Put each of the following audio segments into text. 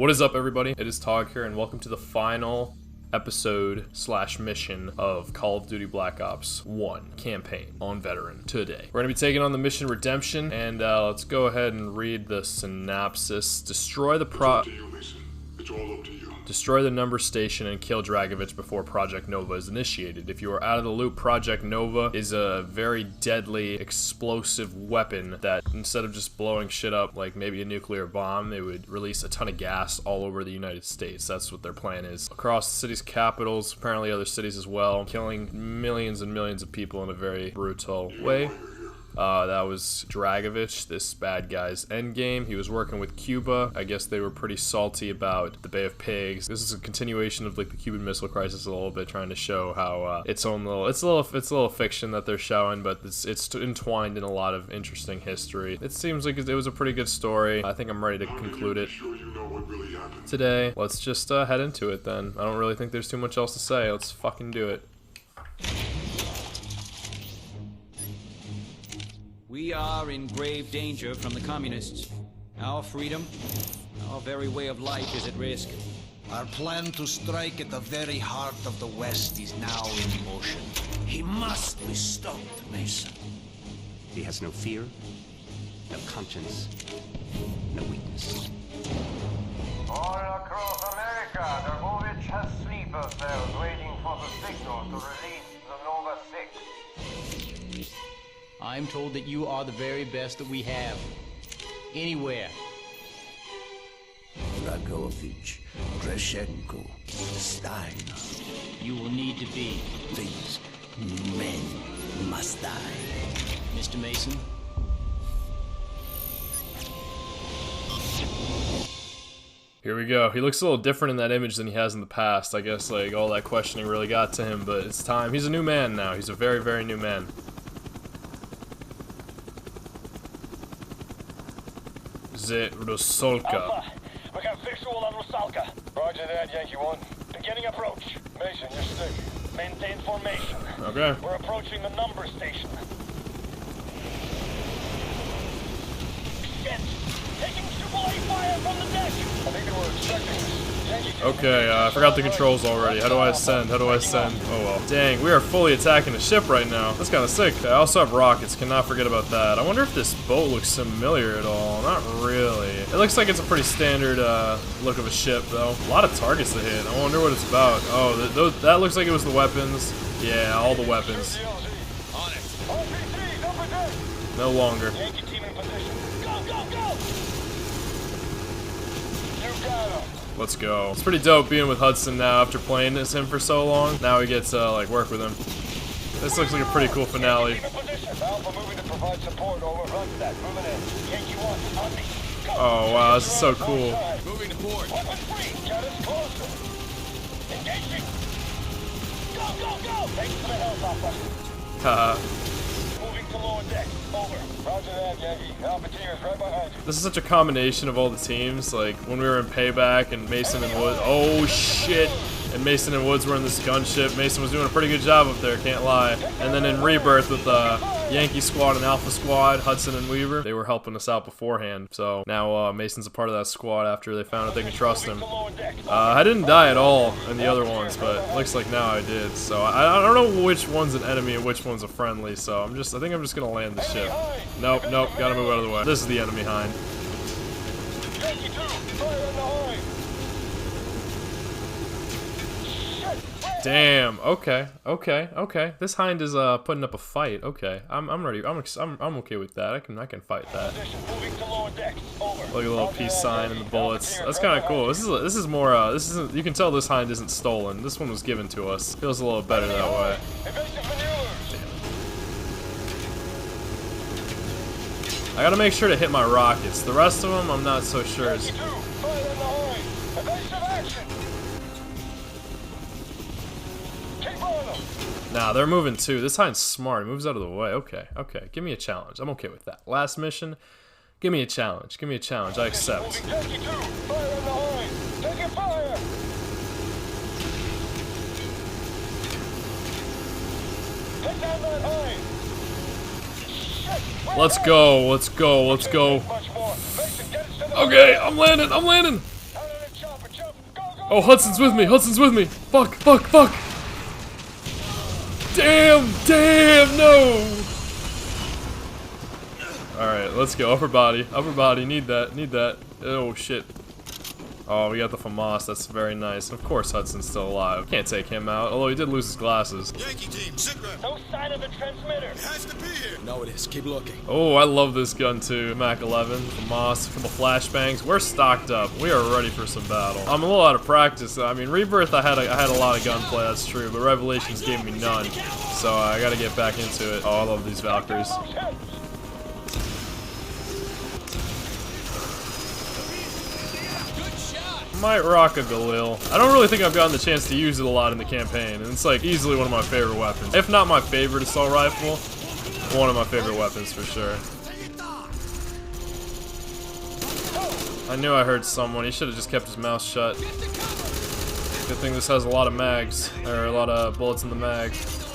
What is up, everybody? It is Tog here, and welcome to the final episode / mission of Call of Duty Black Ops 1 campaign on Veteran today. We're going to be taking on the mission Redemption, and let's go ahead and read the synopsis. Destroy the Destroy the number station and kill Dragovich before Project Nova is initiated. If you are out of the loop, Project Nova is a very deadly, explosive weapon that instead of just blowing shit up like maybe a nuclear bomb, they would release a ton of gas all over the United States. That's what their plan is. Across the city's capitals, apparently other cities as well, killing millions and millions of people in a very brutal way. That was Dragovich, this bad guy's endgame. He was working with Cuba. I guess they were pretty salty about the Bay of Pigs. This is a continuation of like the Cuban Missile Crisis a little bit, trying to show how it's a little fiction that they're showing, but it's entwined in a lot of interesting history. It seems like it was a pretty good story. I think I'm ready to conclude it today. Let's just head into it then. I don't really think there's too much else to say. Let's fucking do it. We are in grave danger from the communists. Our freedom, our very way of life is at risk. Our plan to strike at the very heart of the West is now in motion. He must be stopped, Mason. He has no fear, no conscience, no weakness. All across America, Dragovich has sleeper cells waiting for the signal to release the Nova 6. I'm told that you are the very best that we have. Anywhere. Dragovich, Kravchenko, Stein. You will need to be. These men must die. Mr. Mason? Here we go. He looks a little different in that image than he has in the past. I guess like all that questioning really got to him, but it's time. He's a new man now. He's a very, very new man. Rusalka. Alpha, we got visual on Rusalka. Roger that, Yankee 1. Beginning approach. Mason, you're stick. Maintain formation. Okay. We're approaching the number station. Shit! Taking triple A fire from the deck! I think they were expecting us. Okay, I forgot the controls already. How do I ascend? How do I ascend? Oh well. Dang, we are fully attacking the ship right now. That's kind of sick. I also have rockets. Cannot forget about that. I wonder if this boat looks familiar at all. Not really. It looks like it's a pretty standard look of a ship, though. A lot of targets to hit. I wonder what it's about. Oh, that looks like it was the weapons. Yeah, all the weapons. No longer. Yankee team in position. Go, go, go! You got him. Let's go. It's pretty dope being with Hudson now after playing as him for so long. Now we get to like work with him. This looks like a pretty cool finale. Alpha moving to provide support over. Run that. Moving in. Yankee 1 on me. Go. Oh wow, this is so cool. Moving to port. Weapon free. Get us closer. Engaging. Go, go, go. Thanks for the help, Alpha. Haha. Moving to lower deck. Over. Roger that, Yankee. Alpha team is right behind you. This is such a combination of all the teams. Like when we were in Payback and Mason and Woods. Oh shit! And Mason and Woods were in this gunship. Mason was doing a pretty good job up there, can't lie. And then in Rebirth with Yankee Squad and Alpha Squad, Hudson and Weaver, they were helping us out beforehand. So now Mason's a part of that squad after they found out they can trust him. I didn't die at all in the other ones, but it looks like now I did. So I don't know which one's an enemy and which one's a friendly. So I think I'm just gonna land the ship. Nope, nope, gotta move out of the way. This is the enemy hind. Yankee 2, fire on the hind. Damn. Okay. This hind is putting up a fight. Okay. I'm ready. I'm okay with that. I can fight that. Moving to lower deck. Over. Like a little peace sign and the bullets. That's kind of cool. This is more. This isn't. You can tell this hind isn't stolen. This one was given to us. Feels a little better that way. Evasive maneuvers. I gotta make sure to hit my rockets. The rest of them, I'm not so sure. Yankee 2, fire on the hind. Evasive action. Keep on them. Nah, they're moving too. This hind's smart. He moves out of the way. Okay. Give me a challenge. I'm okay with that. Last mission. Give me a challenge. I accept. Yankee 2, fire on the hind. Taking fire. Take down that hind. Let's go. Much more. Mason, get it to the Okay, I'm landing. Out of the Oh, Hudson's with me. Hudson's with me. Fuck, fuck, fuck. Damn, damn, no. Alright, let's go. Upper body. Upper body. Need that. Need that. Oh, shit. Oh, we got the FAMAS. That's very nice. Of course Hudson's still alive. Can't take him out, although he did lose his glasses. Yankee team, sit rep. No sign of the transmitter. It has to be here. No, it is. Keep looking. Oh, I love this gun too. Mac 11, FAMAS, a couple flashbangs. We're stocked up. We are ready for some battle. I'm a little out of practice. I mean, Rebirth, I had a lot of gunplay, that's true, but Revelations gave me none. So I gotta get back into it. Oh, I love these Valkyries. Might rock a Galil. I don't really think I've gotten the chance to use it a lot in the campaign, and it's like easily one of my favorite weapons. If not my favorite assault rifle, one of my favorite weapons for sure. I knew I heard someone. He should have just kept his mouth shut. Good thing this has a lot of mags, or a lot of bullets in the mag.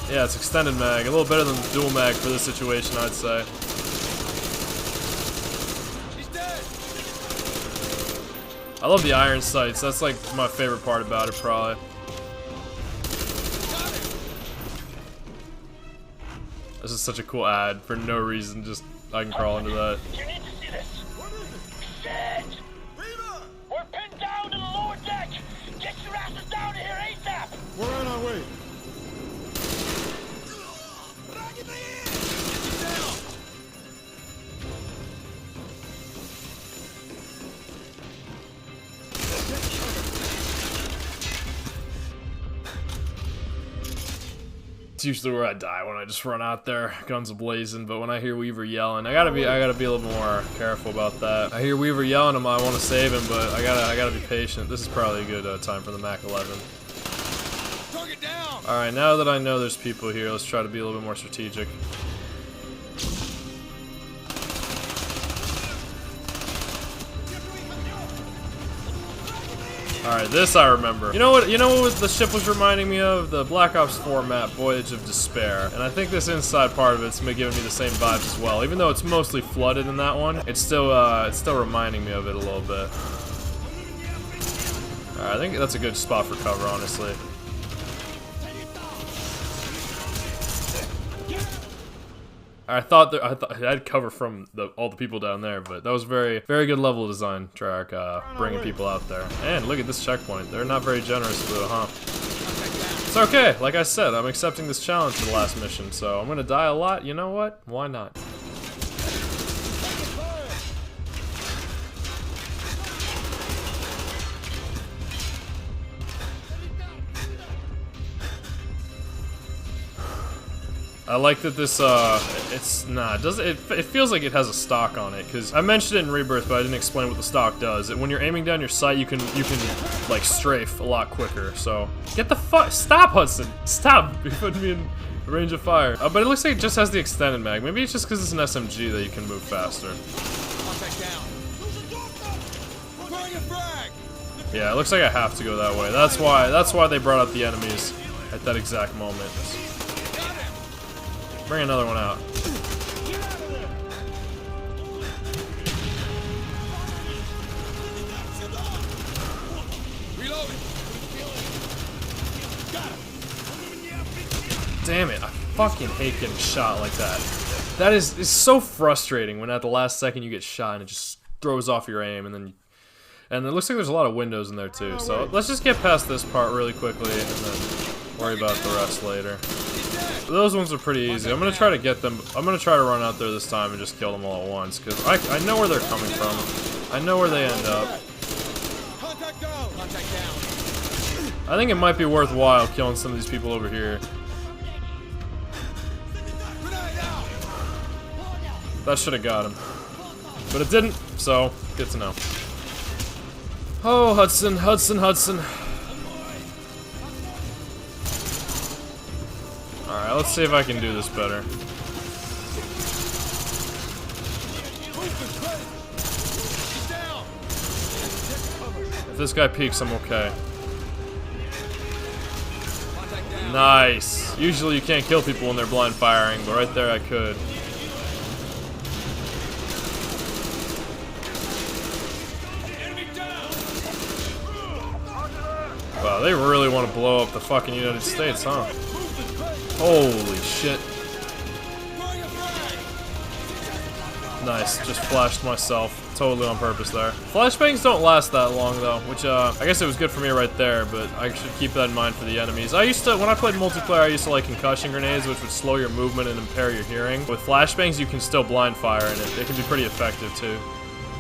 Yeah, it's extended mag. A little better than dual mag for this situation, I'd say. I love the iron sights. That's like my favorite part about it, probably. This is such a cool ad for no reason. Just I can crawl into that. You need to see this. Shit! We're pinned down to the lower deck. Get your asses down to here ASAP. We're on our way. It's usually where I die, when I just run out there, guns ablazing. But when I hear Weaver yelling, I gotta be a little more careful about that. I hear Weaver yelling him, I want to save him, but I gotta be patient. This is probably a good time for the Mac 11. All right, now that I know there's people here, let's try to be a little bit more strategic. Alright, this I remember. You know what the ship was reminding me of? The Black Ops 4 map, Voyage of Despair. And I think this inside part of it's giving me the same vibes as well. Even though it's mostly flooded in that one, it's still reminding me of it a little bit. Alright, I think that's a good spot for cover, honestly. I thought I had cover from all the people down there, but that was very good level design, Treyarch, bringing people out there. And look at this checkpoint. They're not very generous with it, huh? It's okay. Like I said, I'm accepting this challenge for the last mission, so I'm gonna die a lot. You know what? Why not? I like that this, it feels like it has a stock on it, because I mentioned it in Rebirth, but I didn't explain what the stock does. When you're aiming down your sight, you can like, strafe a lot quicker, so. Get the stop, Hudson! Stop! You're putting me in range of fire. But it looks like it just has the extended mag. Maybe it's just because it's an SMG that you can move faster. Yeah, it looks like I have to go that way. That's why they brought out the enemies at that exact moment. Bring another one out. Damn it, I fucking hate getting shot like that. That is so frustrating when at the last second you get shot and it just throws off your aim, and it looks like there's a lot of windows in there too. So let's just get past this part really quickly and then worry about the rest later. Those ones are pretty easy. I'm gonna try to get them. I'm gonna try to run out there this time and just kill them all at once, because I know where they're coming from. I know where they end up. I think it might be worthwhile killing some of these people over here. That should have got him, but it didn't. So good to know. Oh, Hudson, Hudson, Hudson. Alright, let's see if I can do this better. If this guy peeks, I'm okay. Nice! Usually you can't kill people when they're blind firing, but right there I could. Wow, they really want to blow up the fucking United States, huh? Holy shit. Nice, just flashed myself. Totally on purpose there. Flashbangs don't last that long though, which I guess it was good for me right there, but I should keep that in mind for the enemies. I used to, when I played multiplayer, I used to like concussion grenades, which would slow your movement and impair your hearing. With flashbangs, you can still blind fire in it. It can be pretty effective too.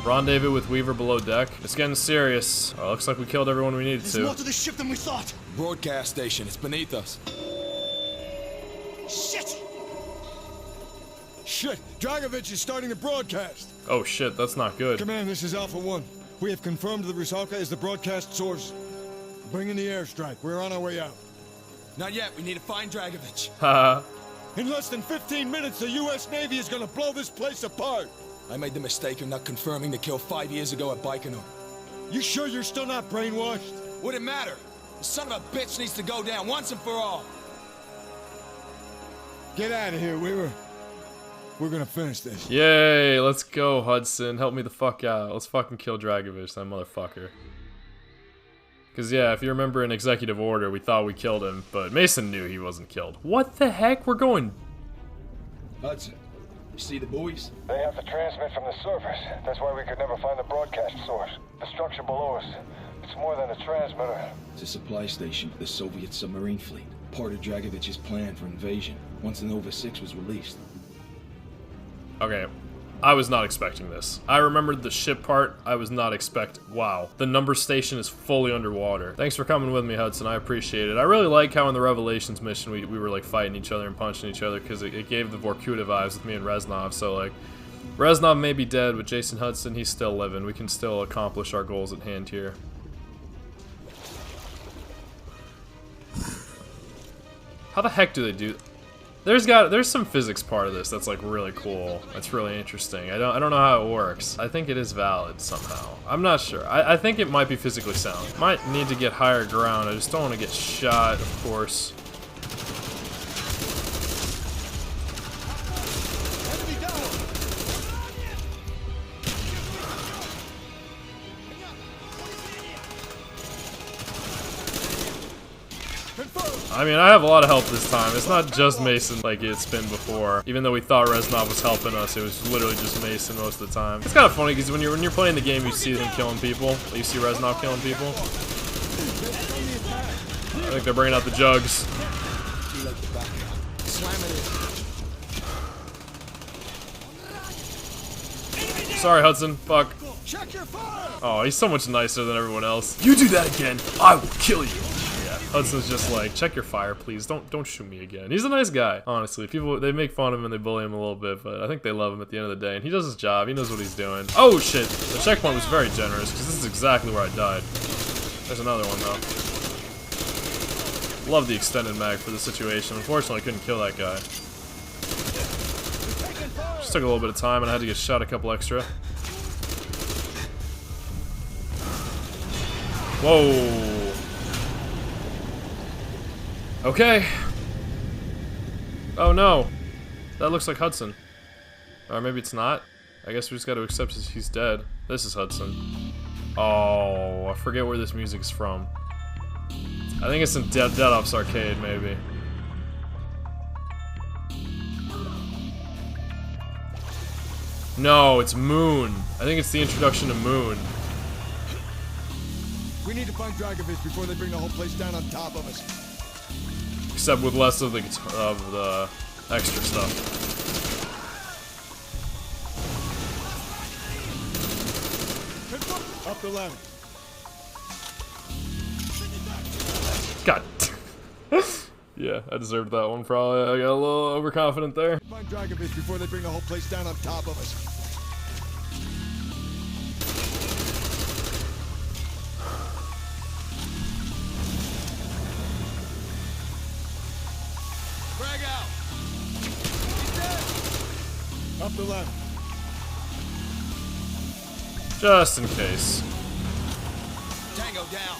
Rendezvous with Weaver below deck. It's getting serious. Looks like we killed everyone we needed to. There's more to the ship than we thought. Broadcast station. It's beneath us. Shit! Shit! Dragovich is starting the broadcast. Oh shit, that's not good. Command, this is Alpha 1. We have confirmed the Rusalka is the broadcast source. Bring in the airstrike. We're on our way out. Not yet. We need to find Dragovich. Haha. In less than 15 minutes, the U.S. Navy is gonna blow this place apart. I made the mistake of not confirming the kill 5 years ago at Baikonur. You sure you're still not brainwashed? Wouldn't matter. The son of a bitch needs to go down once and for all. Get out of here, Weaver. We're gonna finish this. Yay, let's go, Hudson. Help me the fuck out. Let's fucking kill Dragovich, that motherfucker. Because, yeah, if you remember in Executive Order, we thought we killed him, but Mason knew he wasn't killed. What the heck? We're going... Hudson, you see the buoys? They have to transmit from the surface. That's why we could never find the broadcast source. The structure below us. It's more than a transmitter. It's a supply station for the Soviet submarine fleet. Part of Dragovich's plan for invasion, once the Nova 6 was released. Okay, I was not expecting this. I remembered the ship part. I was not expecting... Wow. The number station is fully underwater. Thanks for coming with me, Hudson. I appreciate it. I really like how in the Revelations mission we were like fighting each other and punching each other because it gave the Vorkuta vibes with me and Reznov. So like, Reznov may be dead, but Jason Hudson, he's still living. We can still accomplish our goals at hand here. How the heck do they do... There's some physics part of this that's like really cool. That's really interesting. I don't know how it works. I think it is valid somehow. I'm not sure. I think it might be physically sound. Might need to get higher ground. I just don't want to get shot, of course. I mean, I have a lot of help this time. It's not just Mason like it's been before. Even though we thought Reznov was helping us, it was literally just Mason most of the time. It's kind of funny because when you're playing the game, you see them killing people. You see Reznov killing people. I think they're bringing out the jugs. Sorry, Hudson. Fuck. Oh, he's so much nicer than everyone else. You do that again, I will kill you. Hudson's just like, check your fire, please. Don't shoot me again. He's a nice guy, honestly. People, they make fun of him and they bully him a little bit, but I think they love him at the end of the day. And he does his job. He knows what he's doing. Oh shit! The checkpoint was very generous because this is exactly where I died. There's another one though. Love the extended mag for the situation. Unfortunately, I couldn't kill that guy. Just took a little bit of time and I had to get shot a couple extra. Whoa. Okay. Oh no. That looks like Hudson. Or maybe it's not. I guess we just gotta accept he's dead. This is Hudson. Oh, I forget where this music's from. I think it's in Dead Ops Arcade, maybe. No, it's Moon. I think it's the introduction to Moon. We need to find Dragovich before they bring the whole place down on top of us. Except with less of the extra stuff. Up the ladder. God. Yeah, I deserved that one probably. I got a little overconfident there. Find Dragovich before they bring the whole place down on top of us. Frag out. He's dead. Up the ladder. Just in case. Tango down.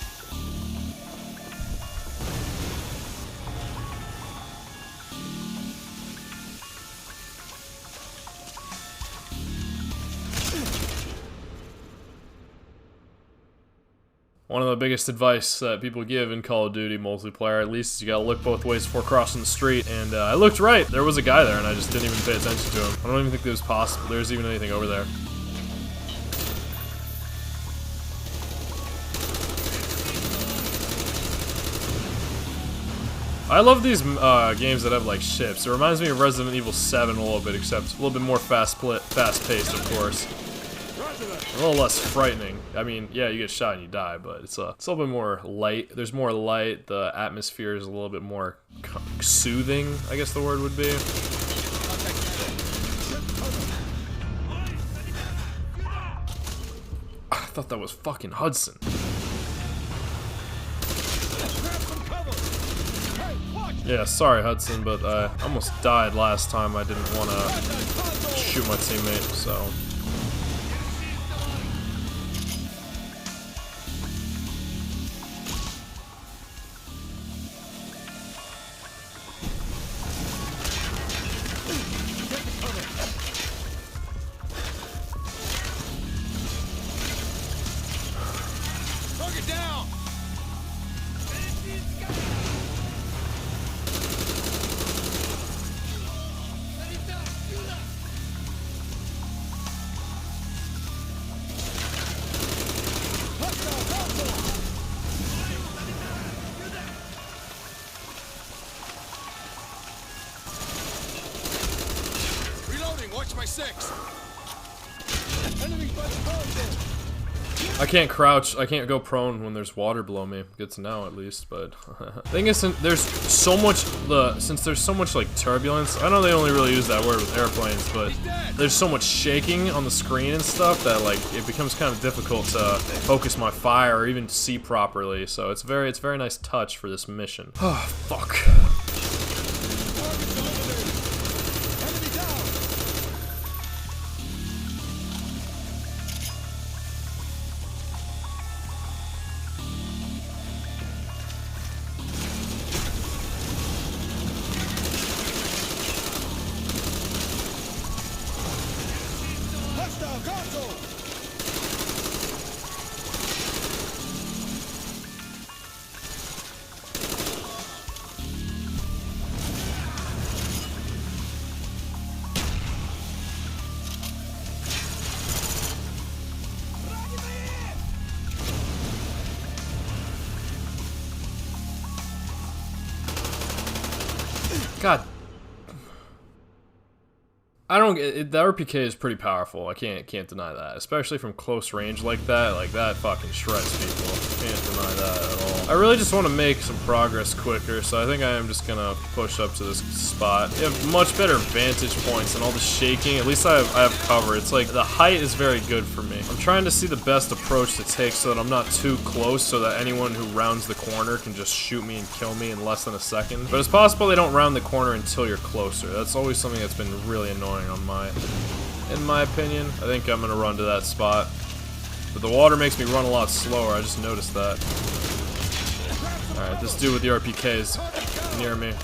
One of the biggest advice that people give in Call of Duty multiplayer, at least, is you gotta look both ways before crossing the street. And I looked right. There was a guy there, and I just didn't even pay attention to him. I don't even think it was possible. There's even anything over there. I love these games that have like ships. It reminds me of Resident Evil 7 a little bit, except a little bit more fast-paced, of course. A little less frightening. I mean, yeah, you get shot and you die, but it's a little bit more light. There's more light. The atmosphere is a little bit more soothing, I guess the word would be. I thought that was fucking Hudson. Yeah, sorry Hudson, but I almost died last time. I didn't want to shoot my teammate, so... Target down! Reloading, watch my six. I can't crouch, I can't go prone when there's water below me. Good to know, at least, but... Thing is, since there's so much, like, turbulence, I know they only really use that word with airplanes, but there's so much shaking on the screen and stuff that, like, it becomes kind of difficult to focus my fire or even see properly, so it's very nice touch for this mission. Oh, fuck. God. I don't get it. The RPK is pretty powerful. I can't deny that, especially from close range like that. Like that fucking shreds people. Can't deny that at all. I really just want to make some progress quicker, so I think I am just gonna push up to this spot. You have much better vantage points and all the shaking. At least I have cover. It's like the height is very good for me. I'm trying to see the best approach to take so that I'm not too close, so that anyone who rounds the corner can just shoot me and kill me in less than a second. But it's possible they don't round the corner until you're closer. That's always something that's been really annoying in my opinion. I think I'm gonna run to that spot. But the water makes me run a lot slower, I just noticed that. Alright, this dude with the RPK is near me.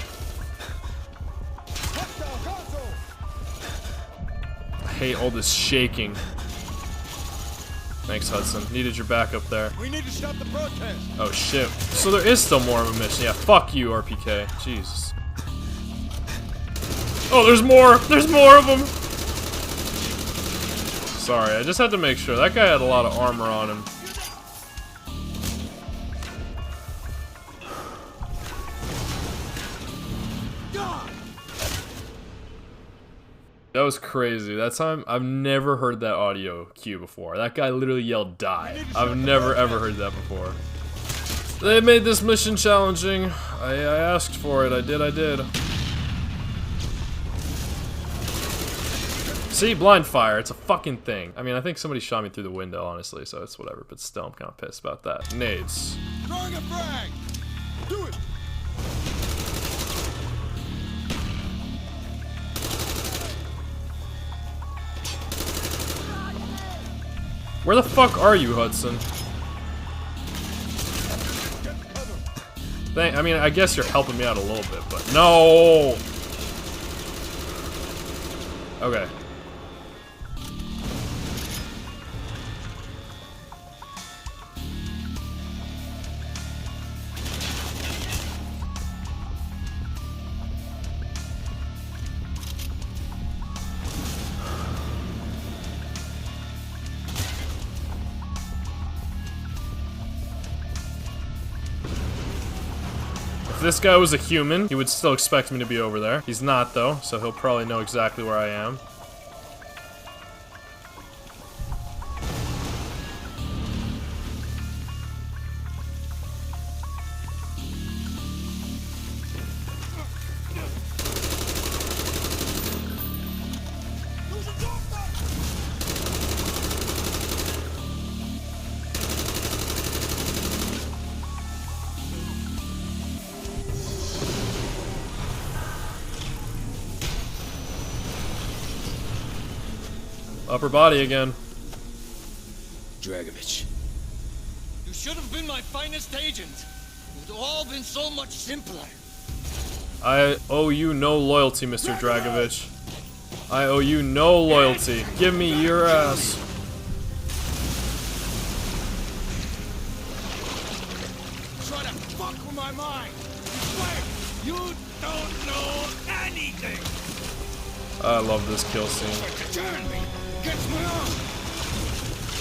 I hate all this shaking. Thanks, Hudson. Needed your backup there. We need to stop the protest. Oh shit. So there is still more of a mission. Yeah, fuck you, RPK. Jesus. Oh, there's more! There's more of them! Sorry, I just had to make sure. That guy had a lot of armor on him. That was crazy. That time, I've never heard that audio cue before. That guy literally yelled, die. I've never ever heard that before. They made this mission challenging. I asked for it. I did. See, blind fire, it's a fucking thing. I mean, I think somebody shot me through the window, honestly, so it's whatever, but still, I'm kind of pissed about that. Nades. Throwing a frag! Do it! Where the fuck are you, Hudson? I mean, I guess you're helping me out a little bit, but no! Okay. this guy was a human, he would still expect me to be over there. He's not, though, so he'll probably know exactly where I am. Upper body again. Dragovich. You should have been my finest agent. It would have all been so much simpler. I owe you no loyalty, Mr. Dragovich. I owe you no loyalty. Give me your ass. Try to fuck with my mind. You don't know anything. I love this kill scene. Turn me. Gets me on.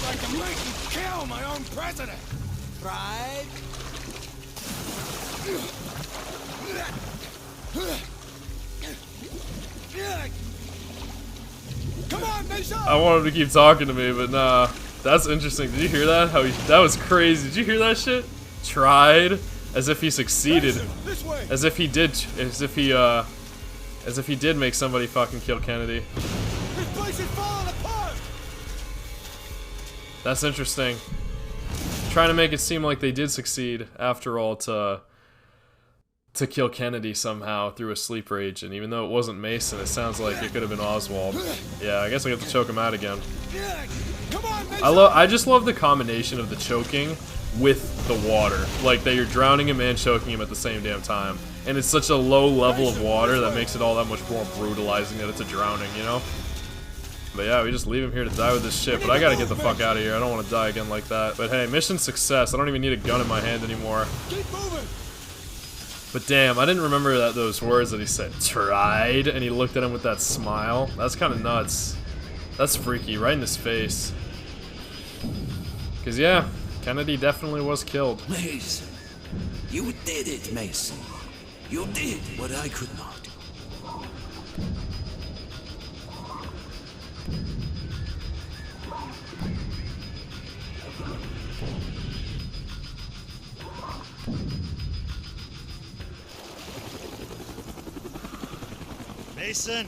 Like to make me kill my own president. Right? Come on, Mason! I wanted him to keep talking to me, but nah. That's interesting. Did you hear that? How he, that was crazy. Did you hear that shit? Tried, as if he succeeded, as if he did make somebody fucking kill Kennedy. This place is falling apart. That's interesting. Trying to make it seem like they did succeed after all to kill Kennedy somehow through a sleeper agent, even though it wasn't Mason. It sounds like it could have been Oswald. Yeah, I guess I have to choke him out again. Come on, Mason. I just love the combination of the choking with the water, like that you're drowning him and choking him at the same damn time, and it's such a low level of water that makes it all that much more brutalizing that it's a drowning, you know? But yeah, we just leave him here to die with this shit, but I gotta get the fuck out of here. I don't want to die again like that. But hey, mission success. I don't even need a gun in my hand anymore. Keep moving. But damn, I didn't remember those words that he said. Tried, and he looked at him with that smile. That's kind of nuts. That's freaky, right in his face. Cause yeah, Kennedy definitely was killed. Mason, you did it, Mason. You did what I could not. Mason,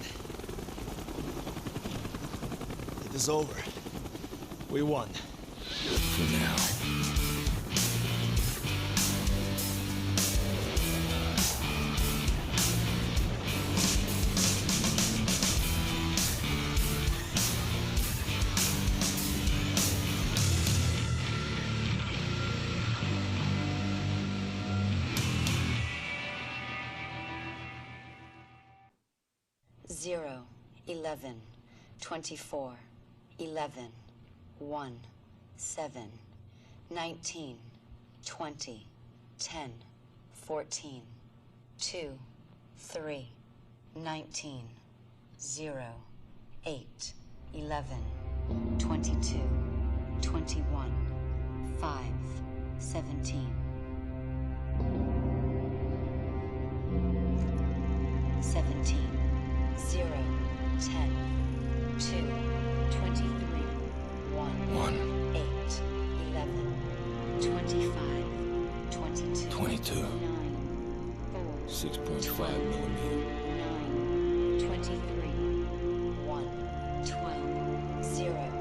it is over. We won. For now. Zero, 11, 24, 11, 1, 7, 19, 20, 10, 14, 2, 3, 19, 0, 8, 11, 22, 21, 5, 17, 17, 0, 10, 2, 23, 1, 8, 11, 25, 22, 22. 9, 4, 6.5 12, millimeter. 9, 23, 1, 12, 0,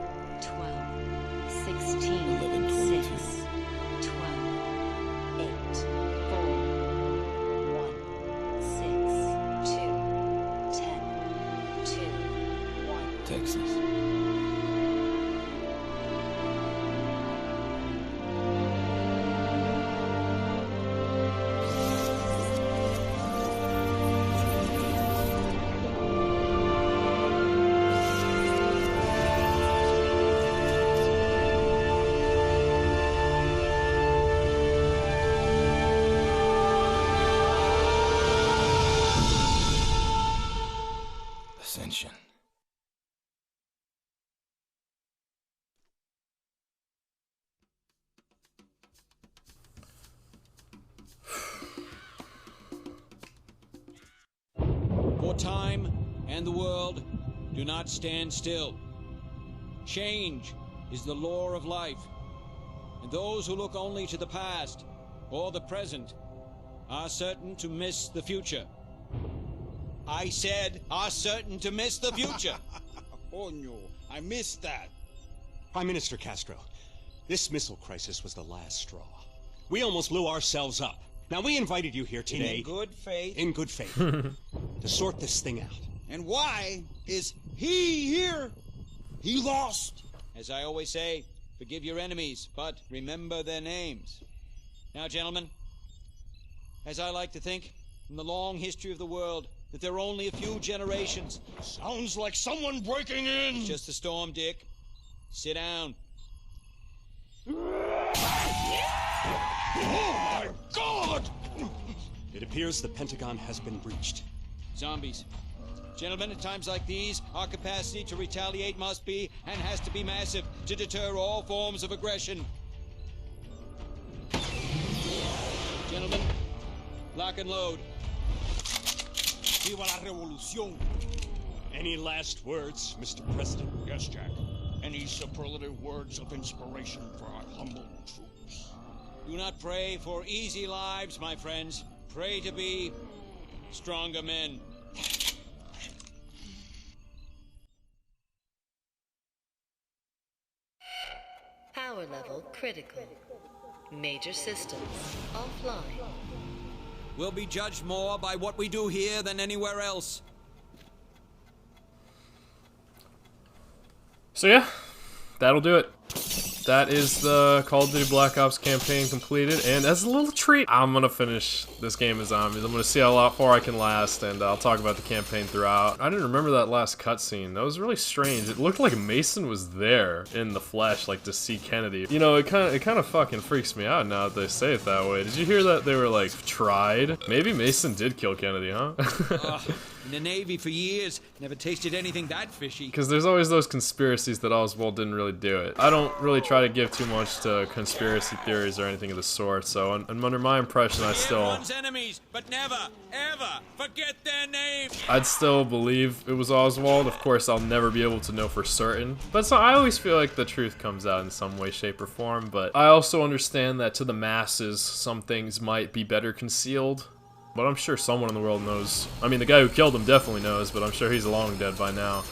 12, 16, 11, 6, 22. 12, 8, 4, 1, 6, 2, 10, 2, 1. Texas. For time and the world do not stand still. Change is the law of life, and those who look only to the past or the present are certain to miss the future. I said, are certain to miss the future. Coño, I missed that. Prime Minister Castro, this missile crisis was the last straw. We almost blew ourselves up. Now, we invited you here today... In good faith. In good faith. to sort this thing out. And why is he here? He lost. As I always say, forgive your enemies, but remember their names. Now, gentlemen, as I like to think, in the long history of the world, that there are only a few generations. Sounds like someone breaking in. It's just a storm, Dick. Sit down. Oh my God! It appears the Pentagon has been breached. Zombies. Gentlemen, at times like these, our capacity to retaliate must be, and has to be, massive to deter all forms of aggression. Gentlemen, lock and load. Viva la revolución. Any last words, Mr. President? Yes, Jack. Any superlative words of inspiration for our humble troops? Do not pray for easy lives, my friends. Pray to be stronger men. Power level critical. Major systems offline. We'll be judged more by what we do here than anywhere else. So yeah, that'll do it. That is the Call of Duty Black Ops campaign completed, and as a little treat, I'm gonna finish this game as Zombies. I'm gonna see how far I can last, and I'll talk about the campaign throughout. I didn't remember that last cutscene. That was really strange. It looked like Mason was there in the flesh, like to see Kennedy. You know, it kind of fucking freaks me out now that they say it that way. Did you hear that they were like tried? Maybe Mason did kill Kennedy, huh? In the Navy for years, never tasted anything that fishy. Because there's always those conspiracies that Oswald didn't really do it. I don't really try to give too much to conspiracy theories or anything of the sort, so under my impression, Everyone's enemies, but never, ever forget their name. I'd still believe it was Oswald. Of course, I'll never be able to know for certain. But so I always feel like the truth comes out in some way, shape, or form. But I also understand that to the masses, some things might be better concealed. But I'm sure someone in the world knows. I mean, the guy who killed him definitely knows, but I'm sure he's long dead by now.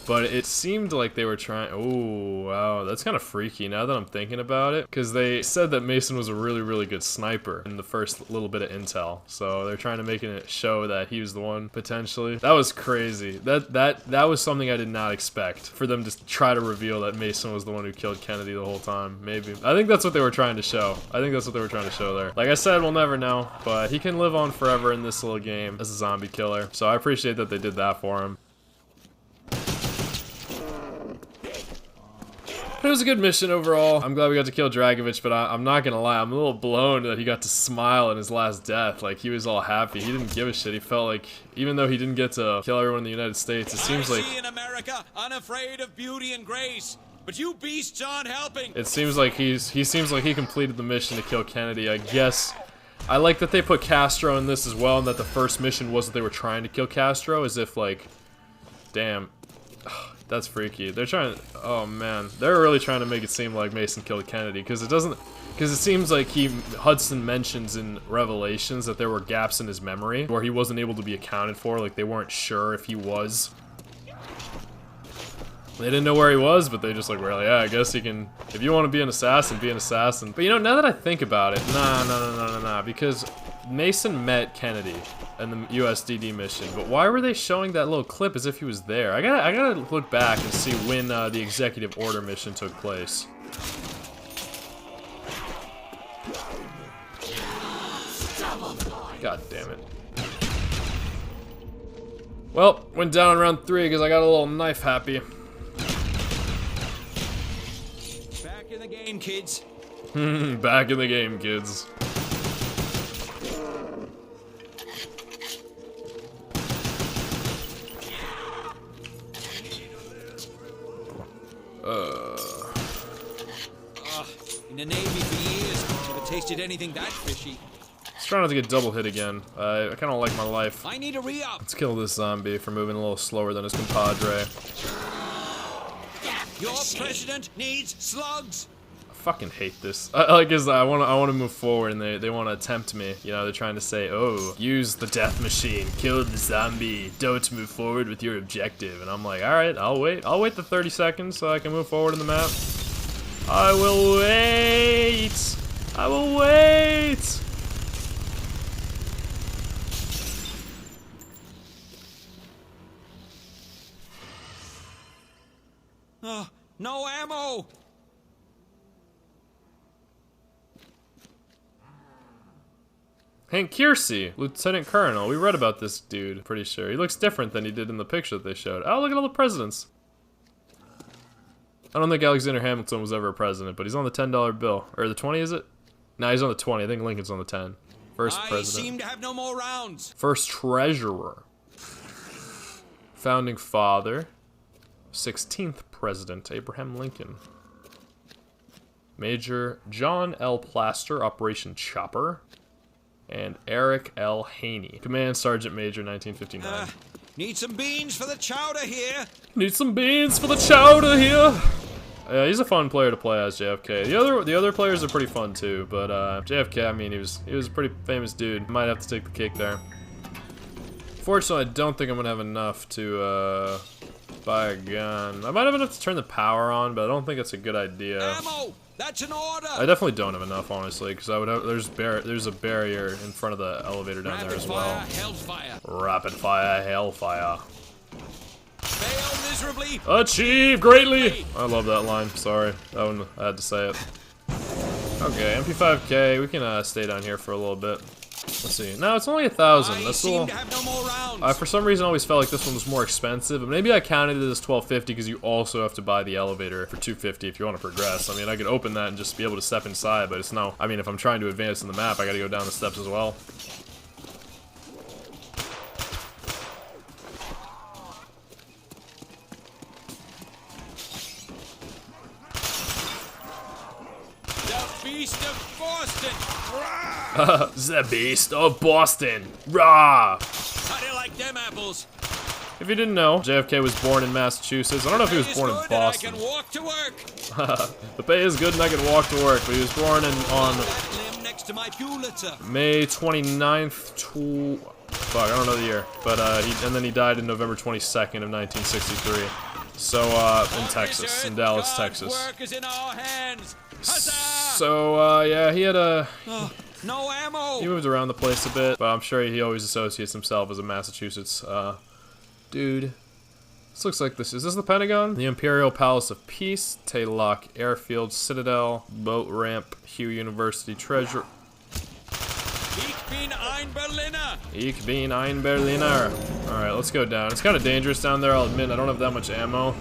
But it seemed like they were trying... Oh, wow, that's kind of freaky now that I'm thinking about it. Because they said that Mason was a really, really good sniper in the first little bit of intel. So they're trying to make it show that he was the one, potentially. That was crazy. That was something I did not expect. For them to try to reveal that Mason was the one who killed Kennedy the whole time. Maybe. I think that's what they were trying to show. I think that's what they were trying to show there. Like I said, we'll never know. But he can live on forever in this little game as a zombie killer. So I appreciate that they did that for him. It was a good mission overall. I'm glad we got to kill Dragovich, but I'm not gonna lie, I'm a little blown that he got to smile in his last death. Like, he was all happy. He didn't give a shit. He felt like, even though he didn't get to kill everyone in the United States, it seems like... I see in America, unafraid of beauty and grace, but you beasts aren't helping. It seems like he seems like he completed the mission to kill Kennedy. I guess... I like that they put Castro in this as well, and that the first mission was that they were trying to kill Castro, as if, like... Damn. That's freaky. They're trying to, oh man, they're really trying to make it seem like Mason killed Kennedy, because it seems like Hudson mentions in Revelations that there were gaps in his memory where he wasn't able to be accounted for, like they weren't sure if he was. They didn't know where he was, but they just like, well, yeah, I guess he can, if you want to be an assassin, be an assassin. But you know, now that I think about it, nah, because Mason met Kennedy in the USDD mission, but why were they showing that little clip as if he was there? I gotta look back and see when the executive order mission took place. God damn it. Well, went down in round 3 because I got a little knife happy. Back in the game, kids. Back in the game, kids. In the Navy for years, never tasted anything that fishy. Let's try not to get double hit again. I kind of like my life. I need a re-up. Let's kill this zombie for moving a little slower than his compadre. Your president needs slugs. I fucking hate this. I want to move forward, and they want to tempt me. You know, they're trying to say, oh, use the death machine, kill the zombie, don't move forward with your objective. And I'm like, all right, I'll wait. I'll wait the 30 seconds so I can move forward in the map. I will wait. I will wait. No ammo. Hank Kiersey, Lieutenant Colonel. We read about this dude, pretty sure. He looks different than he did in the picture that they showed. Oh, look at all the presidents. I don't think Alexander Hamilton was ever a president, but he's on the $10 bill. Or the 20, is it? No, he's on the 20. I think Lincoln's on the 10. First president. I seem to have no more rounds. First treasurer. Founding father. 16th president, Abraham Lincoln. Major John L. Plaster, Operation Chopper. And Eric L. Haney, Command Sergeant Major, 1959. Need some beans for the chowder here. Need some beans for the chowder here. Yeah, he's a fun player to play as JFK. The other players are pretty fun too, but JFK, I mean, he was a pretty famous dude. Might have to take the cake there. Fortunately, I don't think I'm gonna have enough to buy a gun. I might have enough to turn the power on, but I don't think it's a good idea. Ammo! That's an order! I definitely don't have enough, honestly, because I would have. There's a barrier in front of the elevator down there as well. Hellfire. Rapid fire, hellfire. Fail miserably. Achieve greatly. I love that line. Sorry, that one I had to say it. Okay, MP5K. We can stay down here for a little bit. Let's see. No, it's only 1,000. That's cool. For some reason, I always felt like this one was more expensive, but maybe I counted it as 1,250 because you also have to buy the elevator for 250 if you want to progress. I mean, I could open that and just be able to step inside, but it's no. I mean, if I'm trying to advance in the map, I got to go down the steps as well. The Beast of Boston. The Beast of Boston. Rah! How do you like them apples? If you didn't know, JFK was born in Massachusetts. I don't know if he was born in Boston. I can walk to work. The pay is good and I can walk to work, but he was born on May 29th, fuck, I don't know the year, but and then he died in November 22nd of 1963. So in Texas, in Dallas, Texas. Work is in our hands. So yeah, he had a. No ammo! He moved around the place a bit, but I'm sure he always associates himself as a Massachusetts dude. This looks like this. Is this the Pentagon? The Imperial Palace of Peace, Taylock Airfield, Citadel, Boat Ramp, Hugh University Treasure. Ich bin ein Berliner! Ich bin ein Berliner. Alright, let's go down. It's kind of dangerous down there, I'll admit. I don't have that much ammo.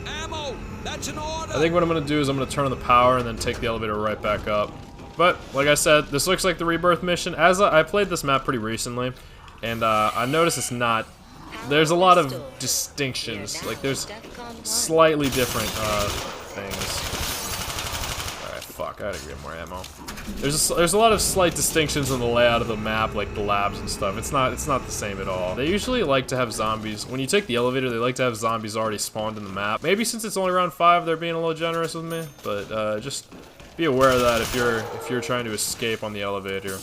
Ammo! That's an order! I think what I'm going to do is I'm going to turn on the power and then take the elevator right back up. But, like I said, this looks like the Rebirth mission. As I played this map pretty recently, and I noticed it's not... There's a lot of distinctions. Like, there's slightly different things. Alright, fuck, I gotta get more ammo. There's a lot of slight distinctions in the layout of the map, like the labs and stuff. It's not the same at all. They usually like to have zombies. When you take the elevator, they like to have zombies already spawned in the map. Maybe since it's only round 5, they're being a little generous with me, but just... be aware of that if you're trying to escape on the elevator.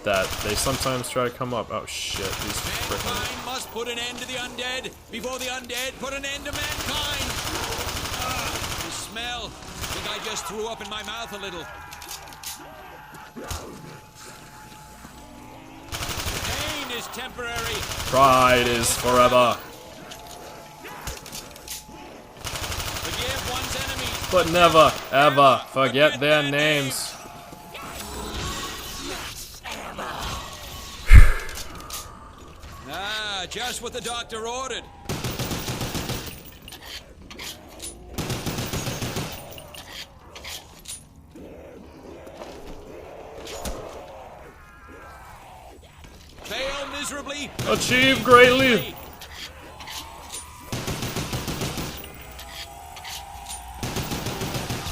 That they sometimes try to come up. Oh shit! These frickin'. Mankind must put an end to the undead before the undead put an end to mankind. The smell. I think I just threw up in my mouth a little. Pain is temporary. Pride is forever. Forgive one's enemies. But never, ever forget their names. Just what the doctor ordered. Fail miserably. Achieve greatly.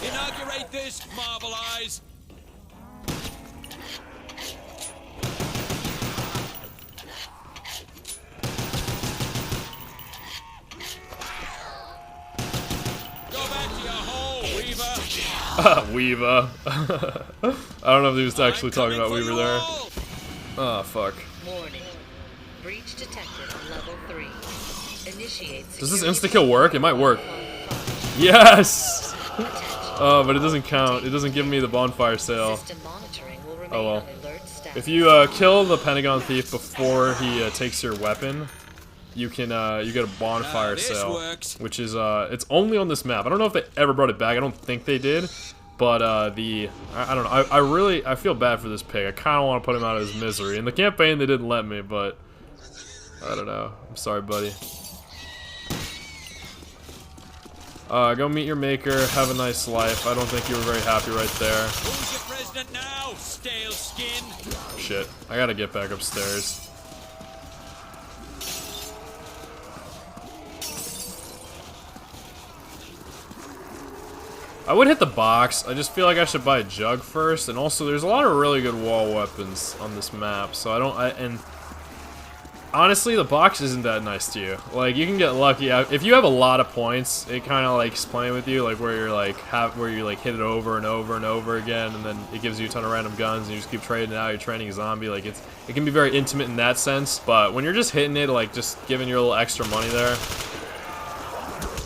Inaugurate this, Marvel Eyes. Weaver. I don't know if he was actually talking about Weaver there. Oh, fuck. Warning. Breach detected on level 3. Initiate. Does this insta-kill work? It might work. Yes! Oh, but it doesn't count. It doesn't give me the bonfire sale. Oh well. If you kill the Pentagon Thief before he takes your weapon, you can you get a bonfire sale, which is it's only on this map. I don't know if they ever brought it back. I don't think they did, but I don't know. I feel bad for this pig. I kind of want to put him out of his misery. In the campaign they didn't let me, but I don't know. I'm sorry, buddy. Go meet your maker. Have a nice life. I don't think you were very happy right there. Who's your president now, stale skin? Shit. I gotta get back upstairs. I would hit the box. I just feel like I should buy a jug first, and also there's a lot of really good wall weapons on this map, so and honestly, the box isn't that nice to you. Like, you can get lucky. If you have a lot of points, it kind of likes playing with you, like where you're like where you like hit it over and over and over again, and then it gives you a ton of random guns, and you just keep trading it out. You're training a zombie. Like it can be very intimate in that sense. But when you're just hitting it, like just giving your little extra money there.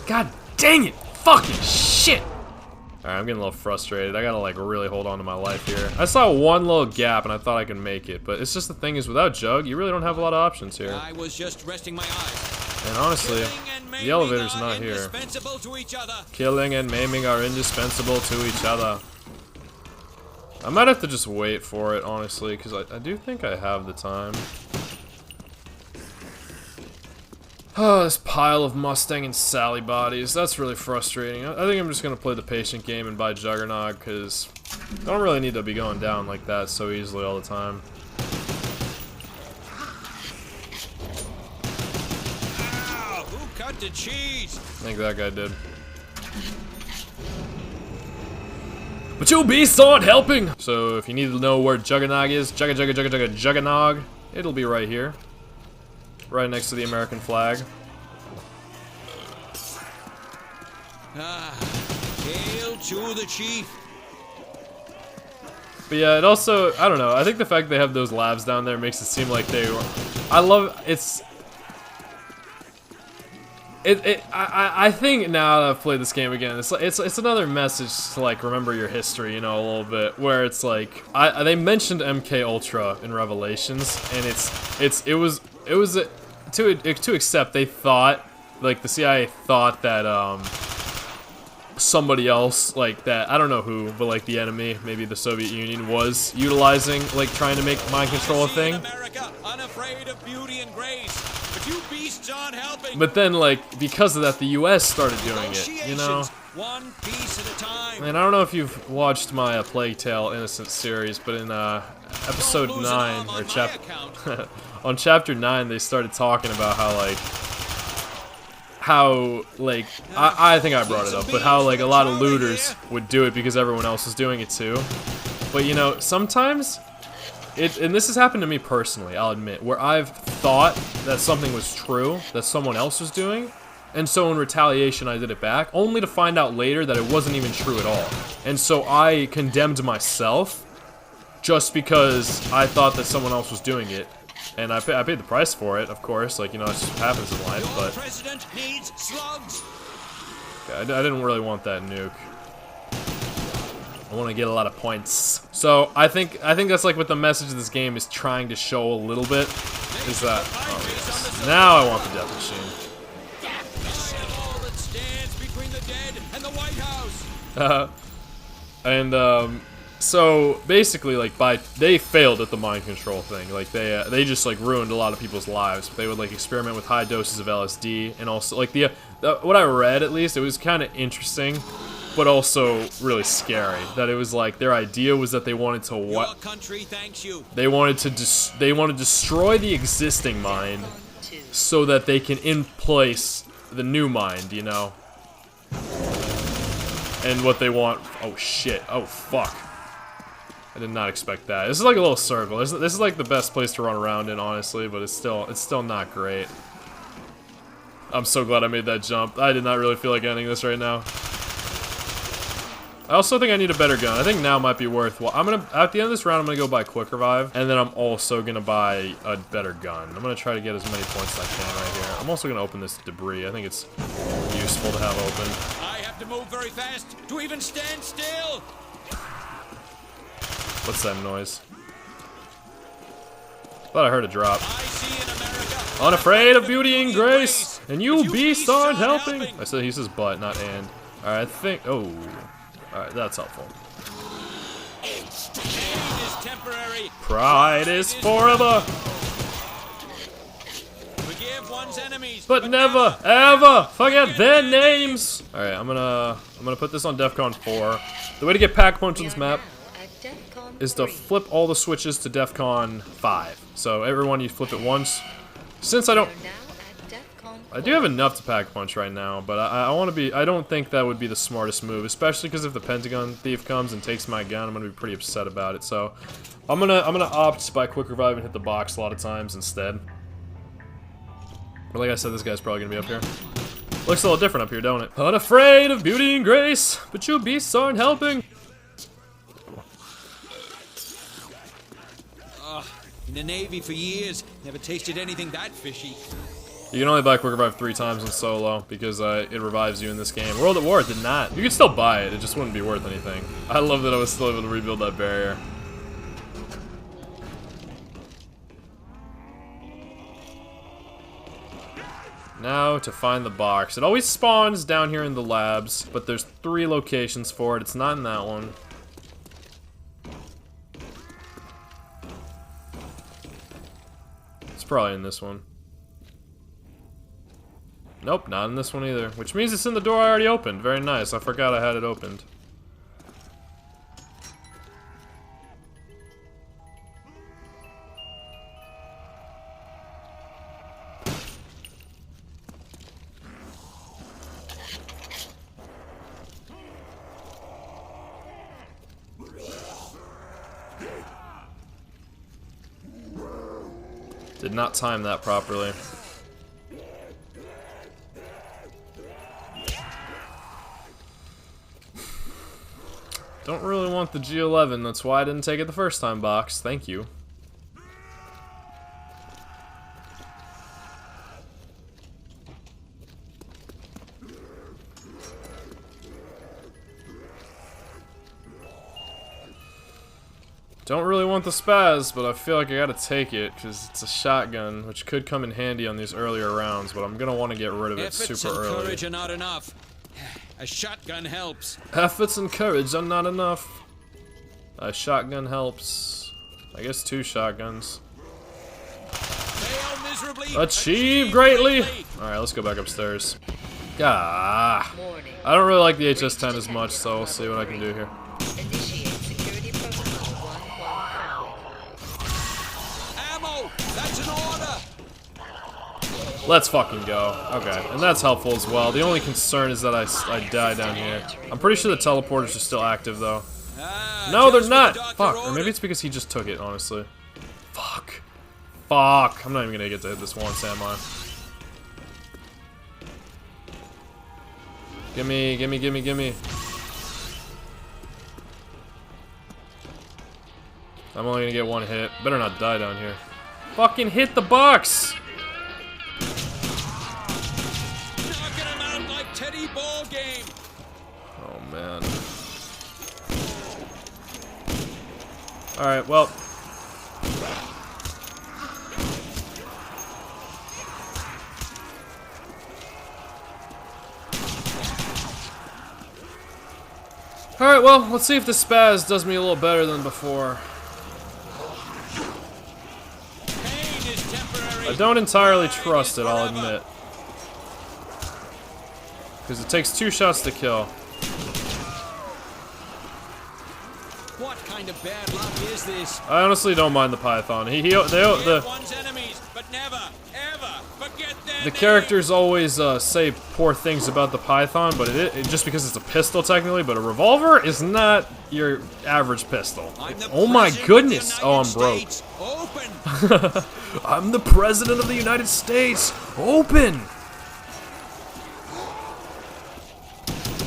God dang it! Fucking shit! Alright, I'm getting a little frustrated. I gotta like really hold on to my life here. I saw one little gap and I thought I could make it, but it's just the thing is without Jug, you really don't have a lot of options here. I was just resting my eyes. And honestly, the elevator's not here. Killing and maiming are indispensable to each other. I might have to just wait for it, honestly, because I do think I have the time. Oh, this pile of Mustang and Sally bodies. That's really frustrating. I think I'm just going to play the patient game and buy Juggernog, because I don't really need to be going down like that so easily all the time. Ow, who cut the cheese? I think that guy did. But you beasts aren't helping! So if you need to know where Juggernog is, Juggernog, it'll be right here. Right next to the American flag. Hail to the chief. But yeah, it also, I don't know, I think the fact they have those labs down there makes it seem like they were, I think now that I've played this game again, it's another message to like remember your history, you know, a little bit, where it's like they mentioned MK Ultra in Revelations, and it was to accept they thought, like the CIA thought that somebody else, like that, I don't know who, but like the enemy, maybe the Soviet Union, was utilizing, like trying to make mind control a thing. America, unafraid of beauty and grace. But you beasts aren't helping. But then, like, because of that, the US started doing it, you know? One piece at a time. And I don't know if you've watched my Plague Tale Innocent series, but in episode 9, or on chapter 9, they started talking about how I think I brought it up, but how like a lot of looters would do it because everyone else was doing it too. But you know, sometimes and this has happened to me personally, I'll admit, where I've thought that something was true that someone else was doing, and so in retaliation I did it back, only to find out later that it wasn't even true at all. And so I condemned myself just because I thought that someone else was doing it. And I paid the price for it, of course, like, you know, it just happens in life, but president needs slugs. I didn't really want that nuke. I want to get a lot of points. So I think that's like what the message of this game is trying to show a little bit, is that, oh yes, now I want the death machine. All that stands between the dead and the White House. So basically, like, they failed at the mind control thing. Like they just like ruined a lot of people's lives. They would like experiment with high doses of LSD, and also like what I read, at least, it was kind of interesting, but also really scary. That it was like their idea was that they wanted to Your country thanks you. they wanted to destroy the existing mind so that they can in place the new mind, you know. And what they want, oh shit, oh fuck. I did not expect that. This is like a little circle. This is like the best place to run around in, honestly, but it's still not great. I'm so glad I made that jump. I did not really feel like ending this right now. I also think I need a better gun. I think now might be worthwhile. At the end of this round, I'm gonna go buy Quick Revive, and then I'm also gonna buy a better gun. I'm gonna try to get as many points as I can right here. I'm also gonna open this debris. I think it's useful to have open. I have to move very fast to even stand still. What's that noise? Thought I heard a drop. I see in America. Unafraid of beauty and grace, and you beasts aren't helping. I said he says but, not and. Alright, I think. Oh. Alright, that's helpful. Pain is temporary. Pride is forever. Forgive one's enemies, But never, ever forget their names. Alright, I'm gonna put this on DEFCON 4. The way to get pack punch on this map is to flip all the switches to DEFCON 5. So everyone, you flip it once. Since I do have enough to pack punch right now, but I want to be. I don't think that would be the smartest move, especially because if the Pentagon thief comes and takes my gun, I'm gonna be pretty upset about it. So I'm gonna opt to buy Quick Revive and hit the box a lot of times instead. But like I said, this guy's probably gonna be up here. Looks a little different up here, don't it? Unafraid of beauty and grace, but you beasts aren't helping. In the Navy for years, never tasted anything that fishy. You can only buy Quick Revive 3 times in solo because it revives you in this game. World at War did not. You could still buy it, it just wouldn't be worth anything. I love that I was still able to rebuild that barrier. Now to find the box. It always spawns down here in the labs, but there's 3 locations for it. It's not in that one. It's probably in this one. Nope, not in this one either. Which means it's in the door I already opened. Very nice. I forgot I had it opened. Did not time that properly. Don't really want the G11, that's why I didn't take it the first time, box. Thank you. Don't really want the spaz, but I feel like I gotta take it, because it's a shotgun, which could come in handy on these earlier rounds, but I'm gonna want to get rid of it super early. Efforts and courage are not enough. A shotgun helps. Efforts and courage are not enough. A shotgun helps. I guess 2 shotguns. Fail miserably. Achieve greatly! Alright, let's go back upstairs. Ah, I don't really like the HS-10 as much, so we'll see what I can do here. Initiate security protocol 115. Ammo! That's an order! Let's fucking go. Okay, and that's helpful as well. The only concern is that I die down here. I'm pretty sure the teleporters are still active, though. No, they're not! Fuck, or maybe it's because he just took it, honestly. Fuck. Fuck. I'm not even gonna get to hit this once, am I? Gimme, gimme, gimme, gimme. I'm only gonna get 1 hit. Better not die down here. Fucking hit the box! Knocking him out like Teddy Ball Game! Oh, man. Alright, well. Alright, well, let's see if the spaz does me a little better than before. Pain is temporary. I don't entirely trust it, I'll admit. Because it takes 2 shots to kill. What kind of bad luck is this? I honestly don't mind the Python. One's enemies, but never, ever forget their The characters always say poor things about the Python, but it just because it's a pistol technically, but a revolver is not your average pistol. Oh my goodness! Oh, I'm broke. Open. I'm the President of the United States. Open.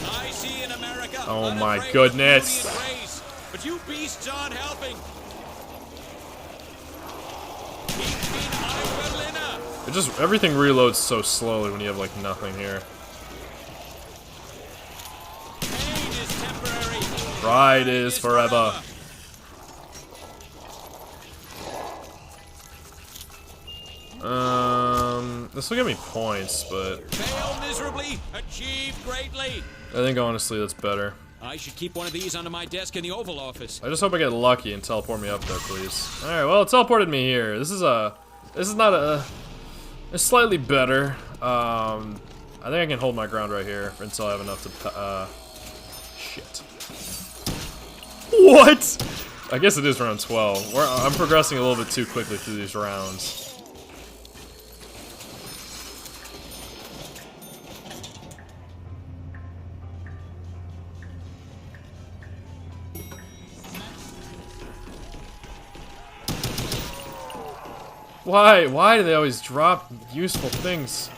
I see in America. Oh Oh my goodness. But you beasts aren't helping. It just, everything reloads so slowly when you have like nothing here. Pride is forever. This will give me points, but fail miserably, achieve greatly. I think honestly that's better. I should keep one of these under my desk in the Oval Office. I just hope I get lucky and teleport me up there, please. Alright, well, it teleported me here. This is not a... It's slightly better. I think I can hold my ground right here until I have enough to... Shit. What? I guess it is round 12. I'm progressing a little bit too quickly through these rounds. Why? Why do they always drop useful things?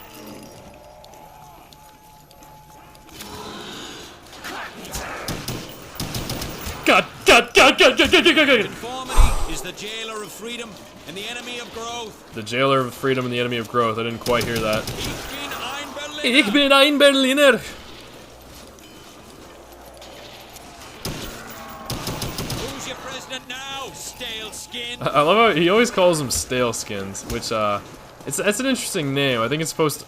God! Conformity is the jailer of freedom and the enemy of growth. The jailer of freedom and the enemy of growth. I didn't quite hear that. Ich bin ein Berliner. Who's your president now, stale skin? I love how he always calls them stale skins, which it's an interesting name. I think it's supposed to...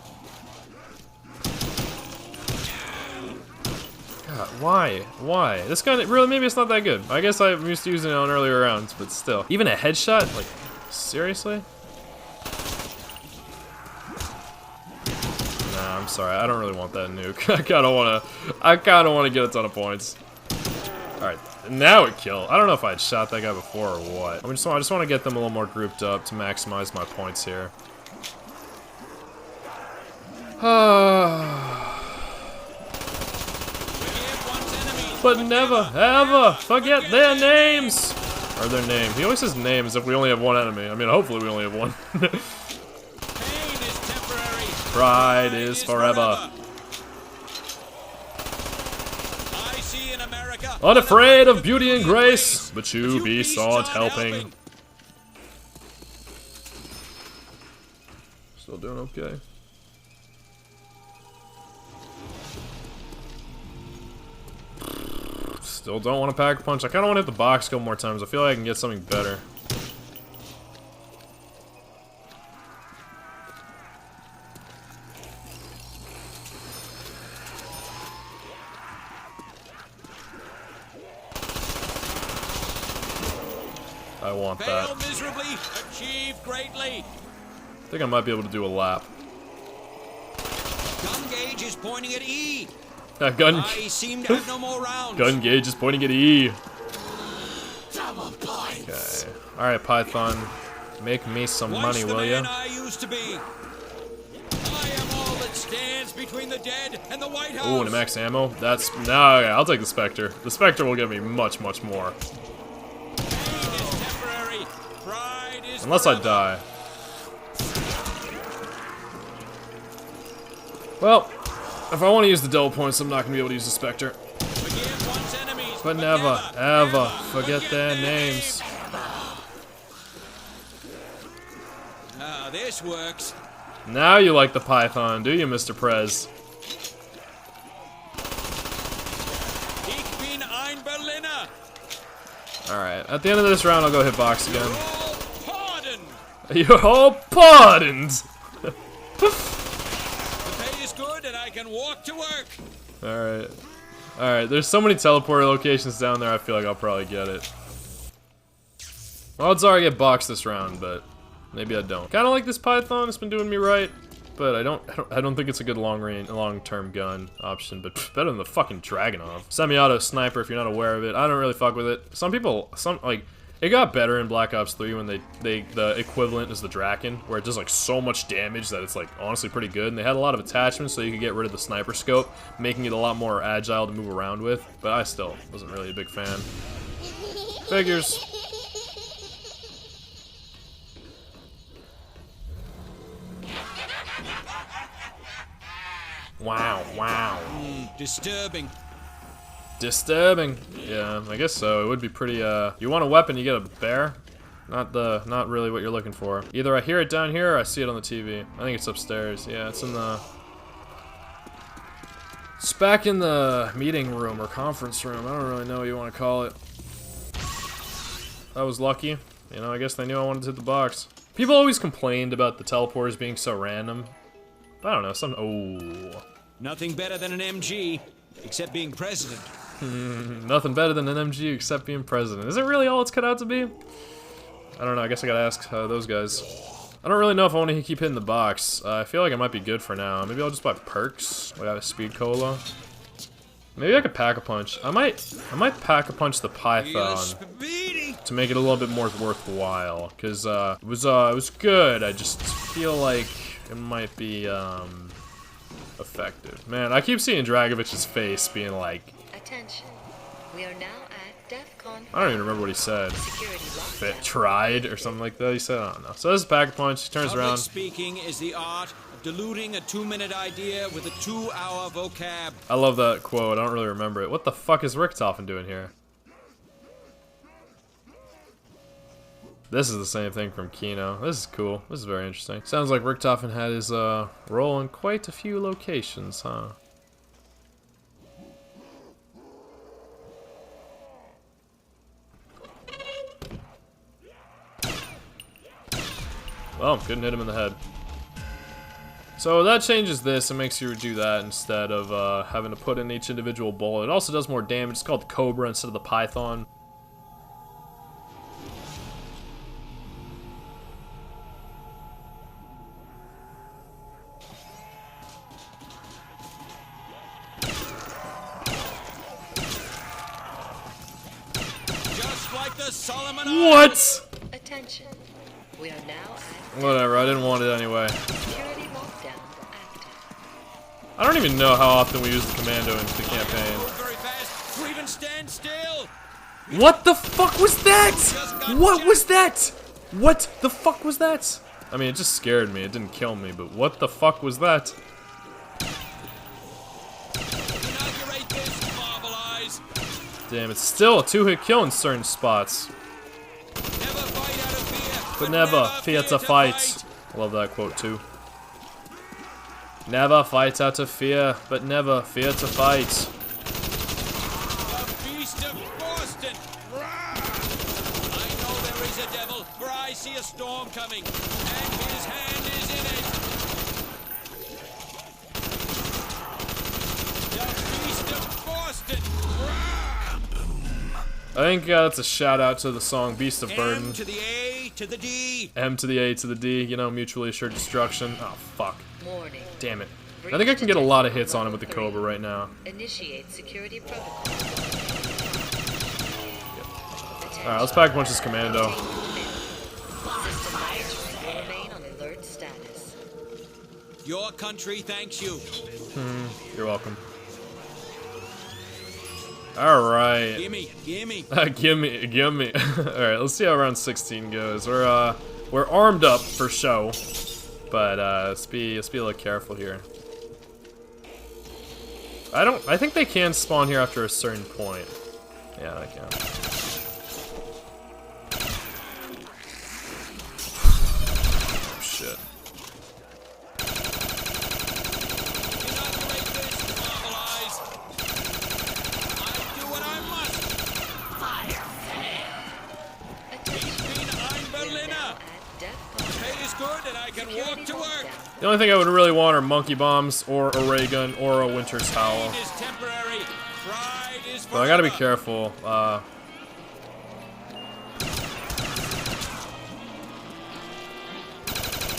God, why? Why? This gun, really, maybe it's not that good. I guess I'm used to using it on earlier rounds, but still. Even a headshot? Like, seriously? Nah, I'm sorry. I don't really want that nuke. I kinda wanna get a ton of points. Alright, now it killed. I don't know if I had shot that guy before or what. I just want to get them a little more grouped up to maximize my points here. But never, ever forget their names! Or their name. He always says names if we only have one enemy. I mean, hopefully we only have one. Pride is forever. I see in America. Unafraid of beauty and grace, but you beasts aren't helping. Still doing okay. Still don't want to pack a punch. I kind of want to hit the box a couple more times. I feel like I can get something better. I want that. Fail miserably, achieve greatly. I think I might be able to do a lap. Gun gauge is pointing at E. Gun. I seem to have no more rounds. Gun gauge is pointing at E. Double points. Okay. All right, Python, make me some money, will ya? I used to be. I am all that stands between the dead and the White House. Ooh, and a max ammo. That's no. Okay, I'll take the Spectre. The Spectre will give me much, much more. Unless I die. Well, if I want to use the double points, I'm not going to be able to use the Spectre. But never, ever forget their names. Ah, this works. Now you like the Python, do you, Mr. Prez? Ich bin ein Berliner. Alright, at the end of this round, I'll go hit box again. You're all pardoned! The pay is good and I can walk to work. Alright. Alright, there's so many teleporter locations down there, I feel like I'll probably get it. Odds are I get boxed this round, but maybe I don't. Kinda like this Python, it's been doing me right. But I don't think it's a good long-term gun option, but better than the fucking Dragunov. Semi-auto sniper, if you're not aware of it. I don't really fuck with it. It got better in Black Ops 3 when the equivalent is the Draken, where it does like so much damage that it's like honestly pretty good. And they had a lot of attachments so you could get rid of the sniper scope, making it a lot more agile to move around with. But I still wasn't really a big fan. Figures. Wow, wow. Disturbing. Disturbing. Yeah, I guess so. It would be pretty, you want a weapon, you get a bear? Not really what you're looking for. Either I hear it down here or I see it on the TV. I think it's upstairs. Yeah, it's in the... It's back in the meeting room or conference room. I don't really know what you want to call it. That was lucky. You know, I guess they knew I wanted to hit the box. People always complained about the teleporters being so random. I don't know, oh. Nothing better than an MG, except being president. Nothing better than an MG except being president. Is it really all it's cut out to be? I don't know, I guess I gotta ask those guys. I don't really know if I want to keep hitting the box. I feel like it might be good for now. Maybe I'll just buy perks. I got a speed cola. Maybe I could pack-a-punch. I might pack-a-punch the Python to make it a little bit more worthwhile. Cause it was good. I just feel like it might be effective. Man, I keep seeing Dragovich's face being like, attention. We are now at DEFCON. I don't even remember what he said. Fit tried or something like that. He said, I don't know. So this is pack-a-punch. He turns around. Speaking is the art of diluting a 2-minute idea with a 2-hour vocab. I love that quote. I don't really remember it. What the fuck is Richtofen doing here? This is the same thing from Kino. This is cool. This is very interesting. Sounds like Richtofen had his role in quite a few locations, huh? Oh, couldn't hit him in the head. So that changes this. It makes you do that instead of having to put in each individual bullet. It also does more damage. It's called the Cobra instead of the Python. Just like the Solomon What? Attention. We are now at Whatever, I didn't want it anyway. security lockdown active. I don't even know how often we use the commando in the campaign. Very fast. To even stand still. What the fuck was that? What was that? What the fuck was that? I mean, it just scared me. It didn't kill me, but what the fuck was that? Inaugurate this, Marble Eyes. Damn, it's still a 2-hit kill in certain spots. Never fight out of fear. But never fear to fight. I love that quote too. Never fight out of fear, but never fear to fight. The beast of Boston. I know there is a devil, for I see a storm coming, and his hand is in it. The beast of Boston. I think that's a shout out to the song Beast of Burden. M to the A to the D. M to the A to the D, you know, mutually assured destruction. Oh, fuck. Warning. Damn it. I think I can get a lot of hits on him with the Cobra right now. Initiate security protocol. Alright, let's pack a bunch of this commando. System management will remain on alert status. Your country thanks you. You're welcome. Alright. Gimme, gimme. Gimme. Alright, let's see how round 16 goes. We're armed up for show. But let's be a little careful here. I think they can spawn here after a certain point. Yeah, they can. Oh, shit. Inaugurate this, Marble Eyes. I do what I must. Fire fail. Ich bin ein Berliner. Pay is good and I can walk to work. The only thing I would really want are monkey bombs, or a ray gun, or a winter's howl. Pain is temporary. Pride is But I gotta be forever. careful.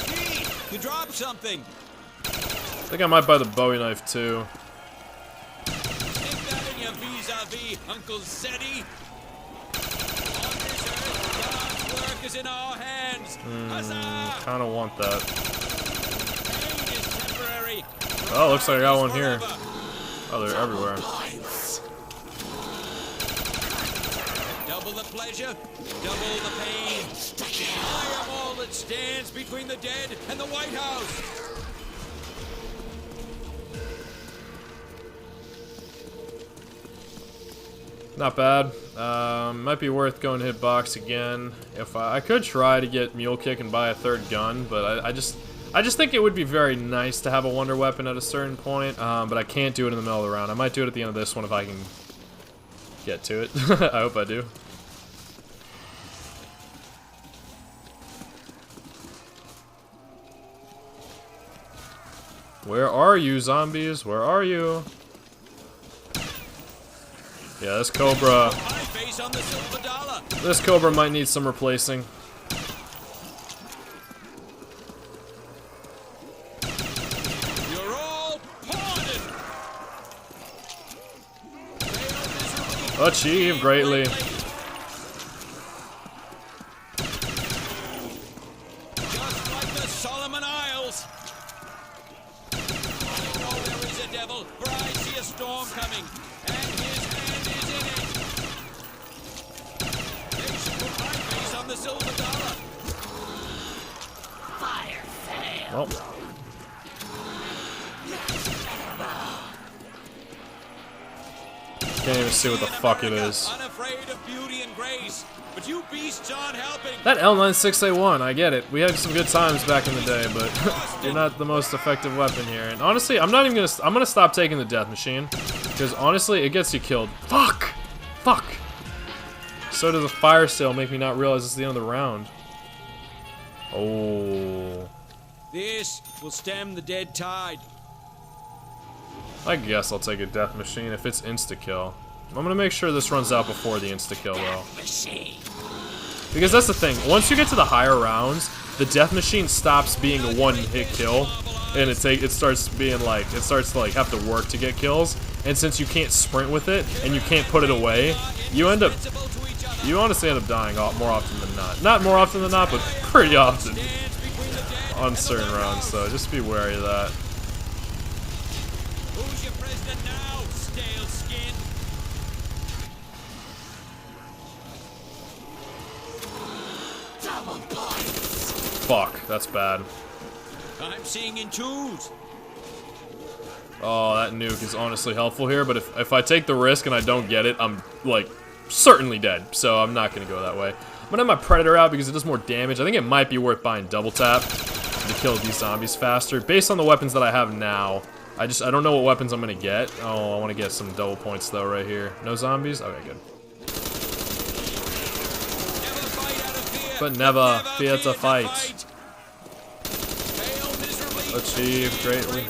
Gee, you dropped something. I think I might buy the Bowie knife too. Stick that in your vis-a-vis, Uncle Zeddy. On this earth, God's work is in our hands. Huzzah! Kinda want that. Pain is temporary. Oh, looks like I got Pride one is here. forever. Oh, they're everywhere. Double the pleasure, double the pain. I am all that stands between the dead and the White House. Not bad. Might be worth going to hitbox again. If I could try to get Mule Kick and buy a third gun, but I just think it would be very nice to have a wonder weapon at a certain point. But I can't do it in the middle of the round. I might do it at the end of this one if I can get to it. I hope I do. Where are you, zombies? Where are you? Yeah, this Cobra... This Cobra might need some replacing. You're all pardoned. Achieve greatly. Just like the Solomon Isles. Oh, there is a devil, for I see a storm coming, and his hand is in it. They should put my face on the silver dollar. Fire fail. Well. Can't even see what the fuck it is. Unafraid of beauty and grace, but you beasts aren't helping. That L96A1, I get it. We had some good times back in the day, but you're not the most effective weapon here. And honestly, I'm gonna stop taking the death machine, because honestly, it gets you killed. Fuck! Fuck! So does a fire sale make me not realize it's the end of the round. Oh. This will stem the dead tide. I guess I'll take a death machine if it's insta-kill. I'm gonna make sure this runs out before the insta-kill though. Because that's the thing, once you get to the higher rounds, the death machine stops being a one-hit kill, and it starts being like, it starts to like have to work to get kills, and since you can't sprint with it, and you can't put it away, you honestly end up dying more often than not. Not more often than not, but pretty often on certain rounds, so just be wary of that. Who's your president now, stale skin? Double points. Fuck, that's bad. I'm seeing in twos. Oh, that nuke is honestly helpful here, but if I take the risk and I don't get it, I'm, like, certainly dead, so I'm not gonna go that way. I'm gonna have my Predator out because it does more damage. I think it might be worth buying double tap to kill these zombies faster. Based on the weapons that I have now, I don't know what weapons I'm gonna get. Oh, I wanna get some double points though right here. No zombies? Okay, good. But never fear to fight. Achieve greatly.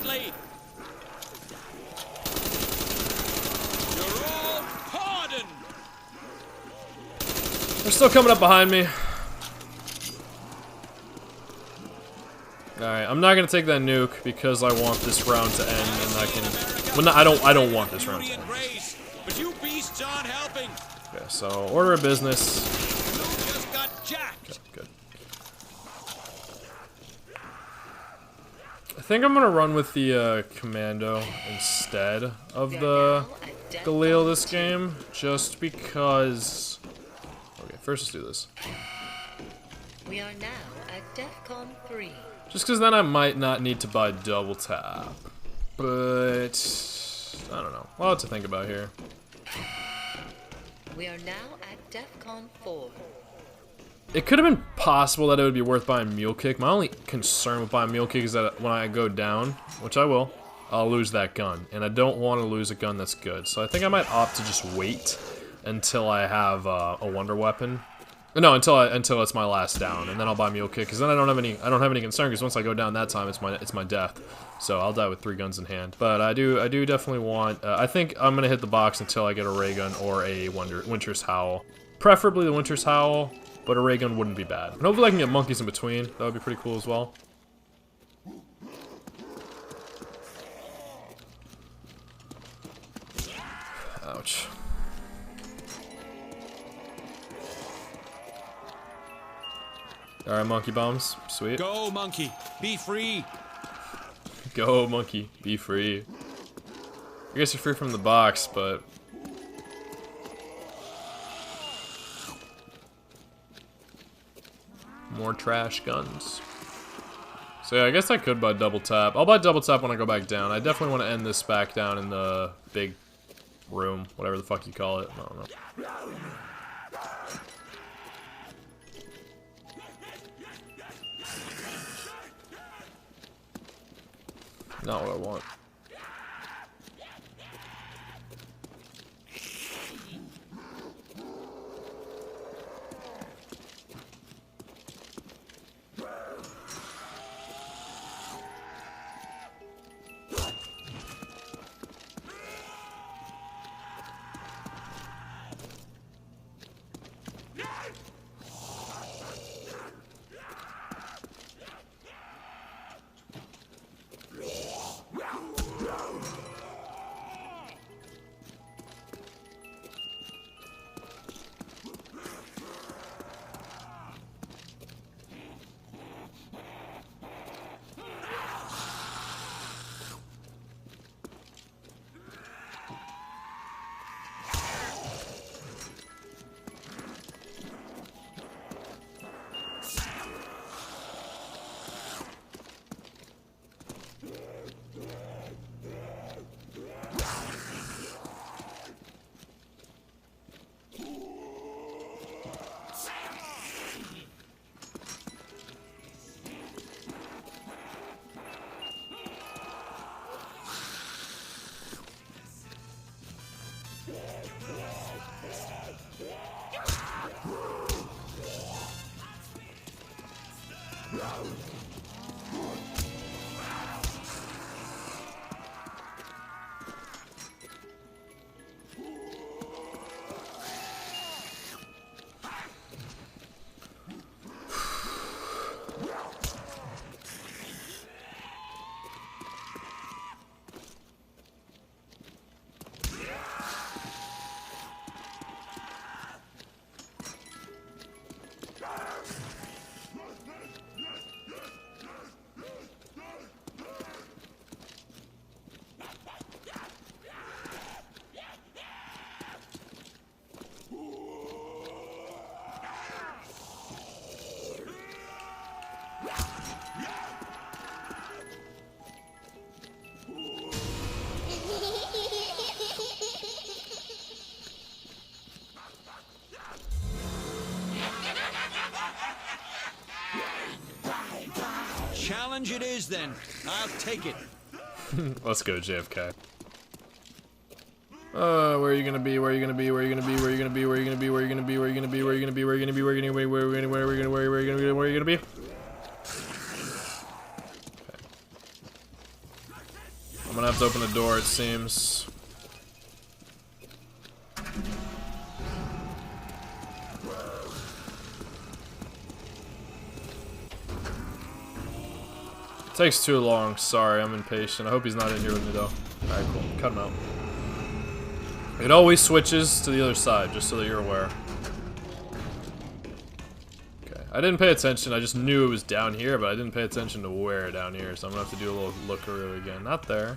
They're still coming up behind me. Alright, I'm not gonna take that nuke because I want this round to end and I can... Well, no, I don't want this round to end. But you beasts aren't helping. Okay, so order of business. Just got jacked. Good. I think I'm gonna run with the commando instead of the Galil this game, just because... Okay, first let's do this. We are now at DEFCON 3. Just because then I might not need to buy double tap. But... I don't know. A lot to think about here. We are now at DEFCON 4. It could have been possible that it would be worth buying Mule Kick. My only concern with buying Mule Kick is that when I go down, which I will, I'll lose that gun. And I don't want to lose a gun that's good. So I think I might opt to just wait until I have a wonder weapon. No, until it's my last down, and then I'll buy Mule Kick. Because then I don't have any concern. Because once I go down that time, it's my death. So I'll die with 3 guns in hand. But I do definitely want. I think I'm gonna hit the box until I get a ray gun or a Winter's Howl. Preferably the Winter's Howl, but a ray gun wouldn't be bad. And hopefully I can get monkeys in between. That would be pretty cool as well. Ouch. Alright, monkey bombs. Sweet. Go, monkey. Be free. Go, monkey. Be free. I guess you're free from the box, but... More trash guns. So yeah, I guess I could buy double tap. I'll buy double tap when I go back down. I definitely want to end this back down in the big room, whatever the fuck you call it. I don't know. Not what I want. Challenge it is then. I'll take it. Let's go, JFK. Where are you gonna be? Where are you gonna be? Where are you gonna be? Where are you gonna be? Where are you gonna be? Where are you gonna be? Where are you gonna be? Where are you gonna be? Where are you gonna be? Where are you gonna be? Where are you gonna be? Where are you gonna be? Where are you gonna be? Where are you gonna be? I'm gonna have to open the door, it seems. Takes too long. Sorry, I'm impatient. I hope he's not in here with me though. Alright, cool. Cut him out. It always switches to the other side, just so that you're aware. Okay. I didn't pay attention. I just knew it was down here, but I didn't pay attention to where down here, so I'm gonna have to do a little lookaroo again. Not there.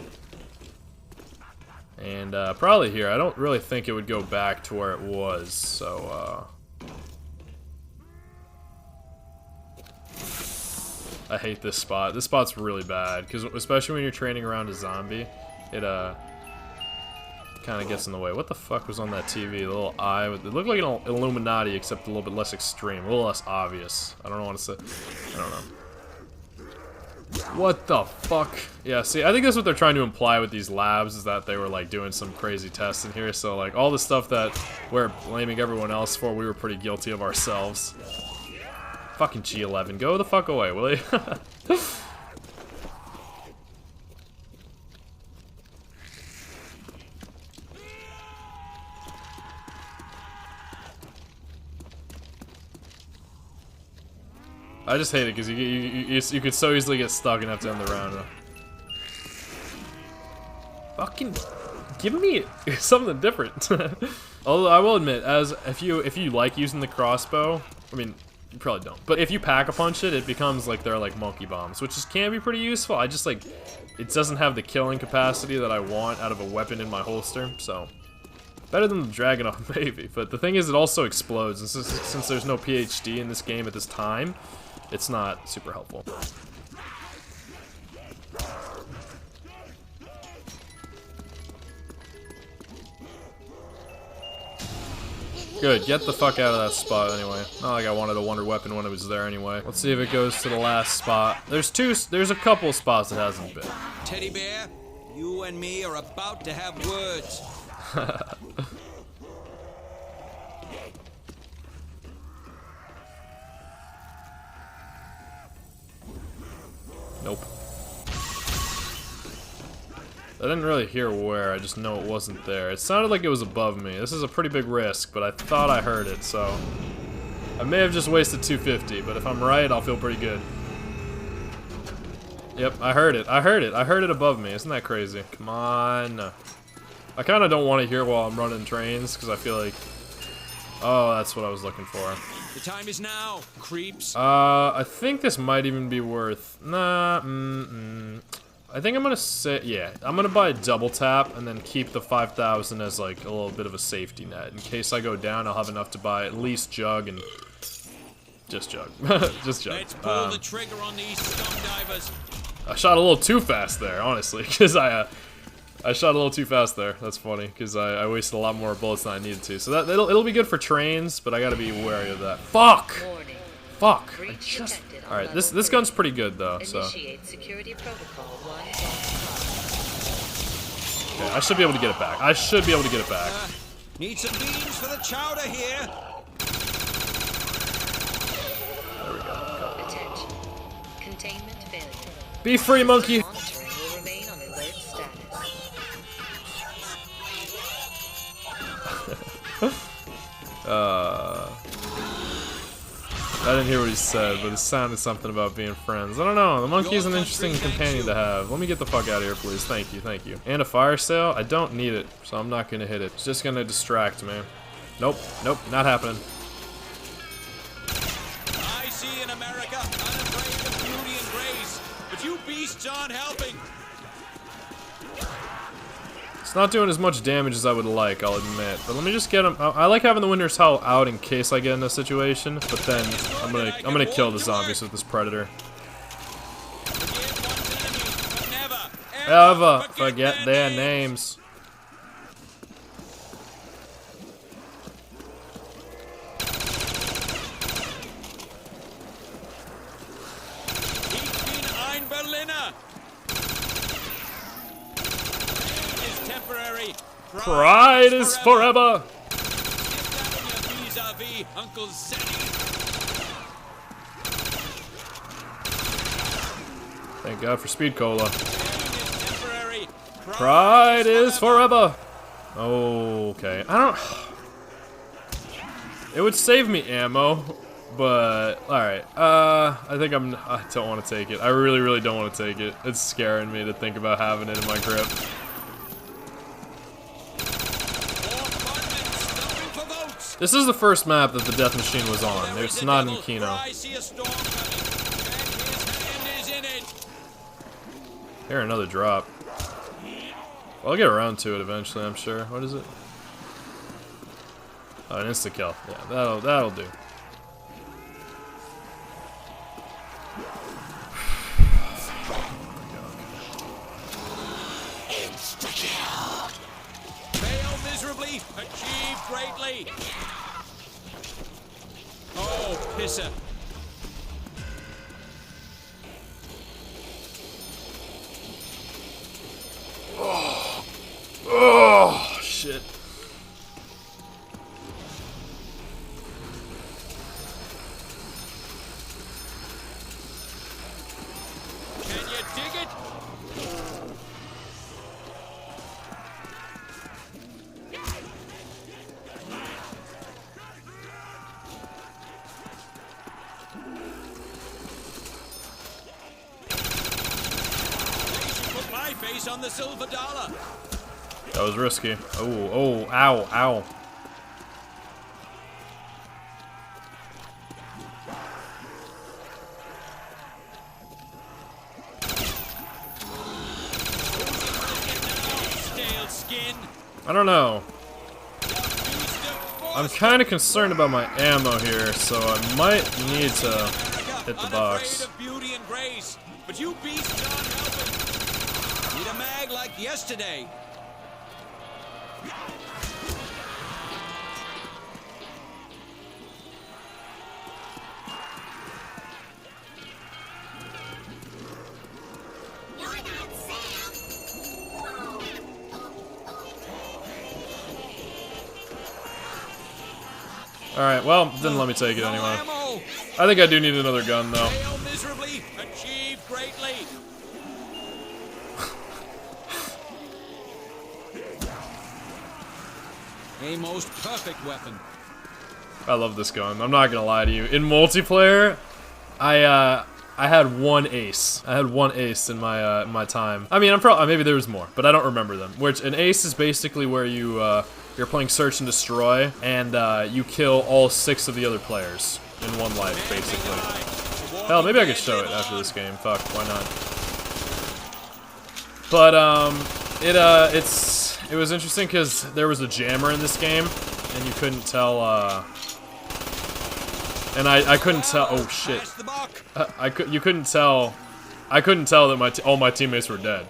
And probably here. I don't really think it would go back to where it was, so I hate this spot. This spot's really bad, because especially when you're training around a zombie, it kind of gets in the way. What the fuck was on that TV? The little eye. It looked like an Illuminati, except a little bit less extreme, a little less obvious. I don't know what to say. I don't know. What the fuck? Yeah, see, I think that's what they're trying to imply with these labs, is that they were like doing some crazy tests in here. So like all the stuff that we're blaming everyone else for, we were pretty guilty of ourselves. Fucking G11, go the fuck away, will you? I just hate it because you could so easily get stuck and have to end the round. Fucking give me something different. Although I will admit, as if you like using the crossbow, I mean, you probably don't. But if you pack-a-punch it, it becomes like they're like monkey bombs, which can be pretty useful. I just like, it doesn't have the killing capacity that I want out of a weapon in my holster, so better than the Dragunov maybe. But the thing is, it also explodes, and since there's no PhD in this game at this time, it's not super helpful. Good, get the fuck out of that spot anyway. Not like I wanted a wonder weapon when it was there anyway. Let's see if it goes to the last spot. There's a couple spots it hasn't been. Teddy bear, you and me are about to have words. Nope. I didn't really hear where, I just know it wasn't there. It sounded like it was above me. This is a pretty big risk, but I thought I heard it, so... I may have just wasted 250, but if I'm right, I'll feel pretty good. Yep, I heard it. I heard it. I heard it above me. Isn't that crazy? Come on. I kind of don't want to hear while I'm running trains, because I feel like... Oh, that's what I was looking for. The time is now, creeps. I think this might even be worth... Nah, I think I'm gonna say, yeah, I'm gonna buy a double tap and then keep the 5,000 as like a little bit of a safety net. In case I go down, I'll have enough to buy at least Jug and... Just Jug. Just Jug. Let's pull the trigger on these scum divers. I shot a little too fast there, honestly, because I shot a little too fast there. That's funny, because I wasted a lot more bullets than I needed to. So that it'll be good for trains, but I gotta be wary of that. Fuck! Warning. Fuck! I Breach just... detected on Alright, level this 3. gun's pretty good though, so... Initiate security protocol 1. Okay, I should be able to get it back. I should be able to get it back. Need some beans for the chowder here. There we go. Attention. Containment failure. Be free, monkey! Monitoring will remain on alert status. I didn't hear what he said, but it sounded something about being friends. I don't know, the monkey is an interesting companion to have. Let me get the fuck out of here, please. Thank you, thank you. And a fire sale? I don't need it, so I'm not gonna hit it. It's just gonna distract me. Nope, nope, not happening. I see in America, unafraid of beauty and grace, but you beasts aren't helping. It's not doing as much damage as I would like, I'll admit. But let me just get him. I like having the Winter's Howl out in case I get in a situation. But then I'm gonna kill the zombies with this predator. Ever forget their names. Ich bin ein Berliner. Temporary. Pride is forever. Vis-a-vis Uncle Zeddy. Thank God for Speed Cola. Pride is forever. Okay, I don't. It would save me ammo, but all right. I think I don't want to take it. I really, really don't want to take it. It's scaring me to think about having it in my grip. This is the first map that the Death Machine was on. It's not in Kino. Here, another drop. Well, I'll get around to it eventually, I'm sure. What is it? Oh, an insta-kill. Yeah, that'll do. Insta-kill. Fail miserably, achieve greatly. Oh, pisser. Oh, shit. Can you dig it? Put my face on the silver dollar. That was risky. Oh, ow, ow. Stale skin. I don't know. I'm kind of concerned about my ammo here, so I might need to hit the box. Of beauty and grace, but you beasts aren't helping. Need a mag like yesterday. Alright, well, didn't let me take it anyway. I think I do need another gun, though. Fail miserably, achieve greatly. A most perfect weapon. I love this gun. I'm not gonna lie to you. In multiplayer, I had one ace. I had one ace in my my time. I mean, maybe there was more, but I don't remember them. Which an ace is basically where you're playing search and destroy, and you kill all 6 of the other players in one life, basically. Hell, maybe I could show it after this game. Fuck, why not? But it was interesting because there was a jammer in this game, and you couldn't tell. And I couldn't tell. Oh shit! You couldn't tell. I couldn't tell that all my teammates were dead.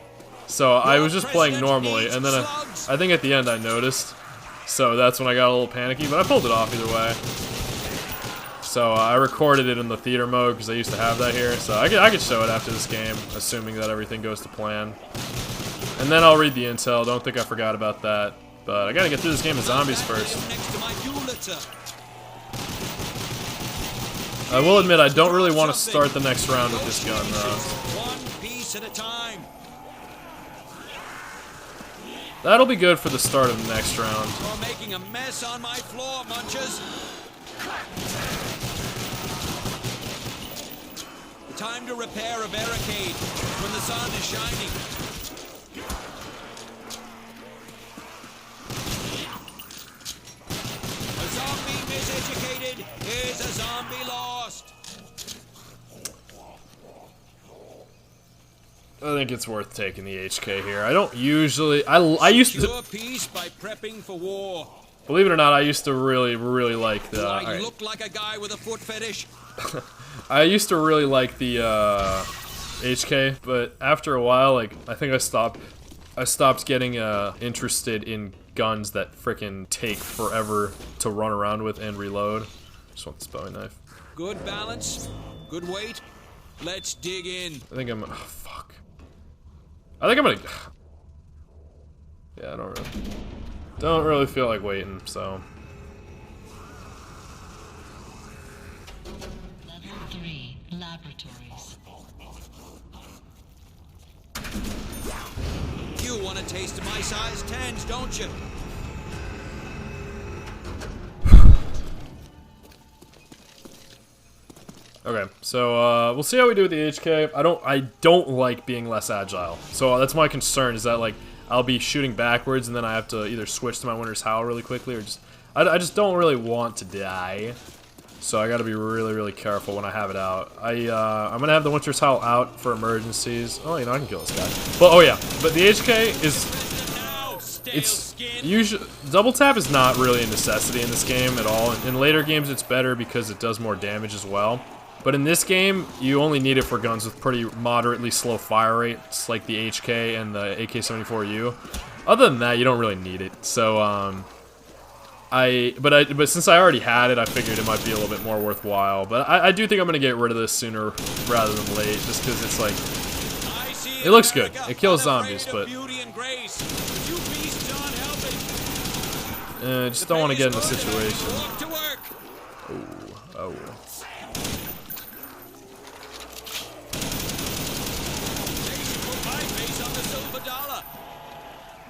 So I was just playing normally, and then I think at the end I noticed. So that's when I got a little panicky, but I pulled it off either way. So I recorded it in the theater mode because I used to have that here. So I could show it after this game, assuming that everything goes to plan. And then I'll read the intel. Don't think I forgot about that. But I gotta get through this game of zombies first. I will admit I don't really want to start the next round with this gun, though. One piece at a time. That'll be good for the start of the next round. You're making a mess on my floor, Munchers. Time to repair a barricade when the sun is shining. A zombie miseducated is a zombie lost. I think it's worth taking the HK here. I don't usually. I used to. Secure peace by prepping for war. Believe it or not, I used to really like the. Do I look like a guy with a foot fetish? I used to really like the HK, but after a while, like I think I stopped getting interested in guns that frickin' take forever to run around with and reload. Just want this Bowie knife. Good balance, good weight. Let's dig in. I think I'm. Oh, fuck. I think I'm gonna. Yeah, I don't really feel like waiting, so. Level 3 laboratories. You want a taste of my size 10s, don't you? Okay, so we'll see how we do with the HK. I don't like being less agile. So that's my concern, is that like I'll be shooting backwards and then I have to either switch to my Winter's Howl really quickly or just I just don't really want to die. So I got to be really careful when I have it out. I'm gonna have the Winter's Howl out for emergencies. Oh, you know I can kill this guy. But oh yeah, but the HK it's usually double tap is not really a necessity in this game at all. In later games it's better because it does more damage as well. But in this game, you only need it for guns with pretty moderately slow fire rates, like the HK and the AK-74U. Other than that, you don't really need it. So, but since I already had it, I figured it might be a little bit more worthwhile. But I do think I'm gonna get rid of this sooner rather than late, just because it's like, it looks good. It kills zombies, but just don't want to get in a situation. Oh.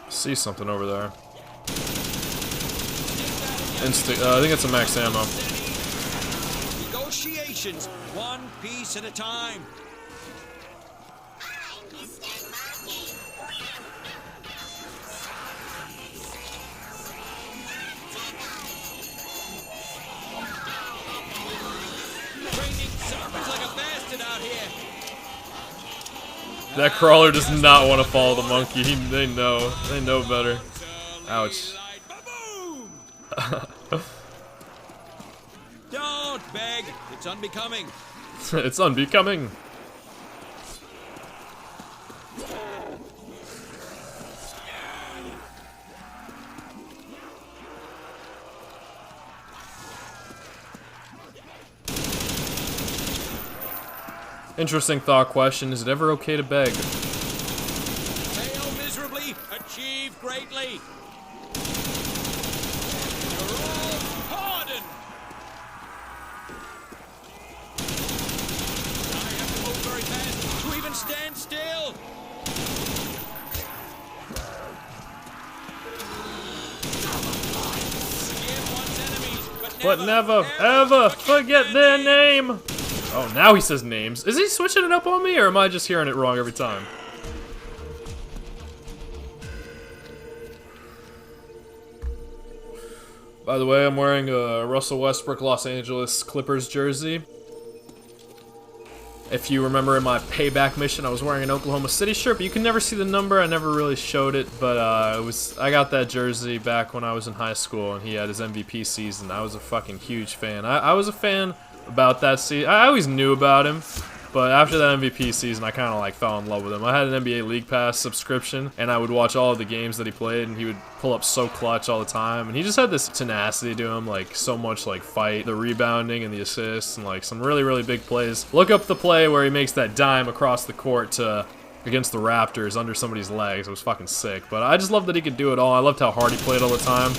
See something over there. I think it's a max ammo. Negotiations, one piece at a time. Training zombies like a bastard out here. That crawler does not want to follow the monkey. They know better. Ouch. Don't beg. It's unbecoming. It's unbecoming. Interesting thought question. Is it ever okay to beg? Fail miserably, achieve greatly. You're all pardoned. but never, ever forget their name. Oh, now he says names. Is he switching it up on me, or am I just hearing it wrong every time? By the way, I'm wearing a Russell Westbrook Los Angeles Clippers jersey. If you remember in my payback mission, I was wearing an Oklahoma City shirt, but you can never see the number. I never really showed it, but I got that jersey back when I was in high school, and he had his MVP season. I was a fucking huge fan. I was a fan about that season. I always knew about him, but after that MVP season, I kind of like fell in love with him. I had an NBA League Pass subscription, and I would watch all of the games that he played, and he would pull up so clutch all the time, and he just had this tenacity to him, like so much like fight, the rebounding and the assists, and like some really, really big plays. Look up the play where he makes that dime across the court to against the Raptors under somebody's legs. It was fucking sick, but I just loved that he could do it all. I loved how hard he played all the time.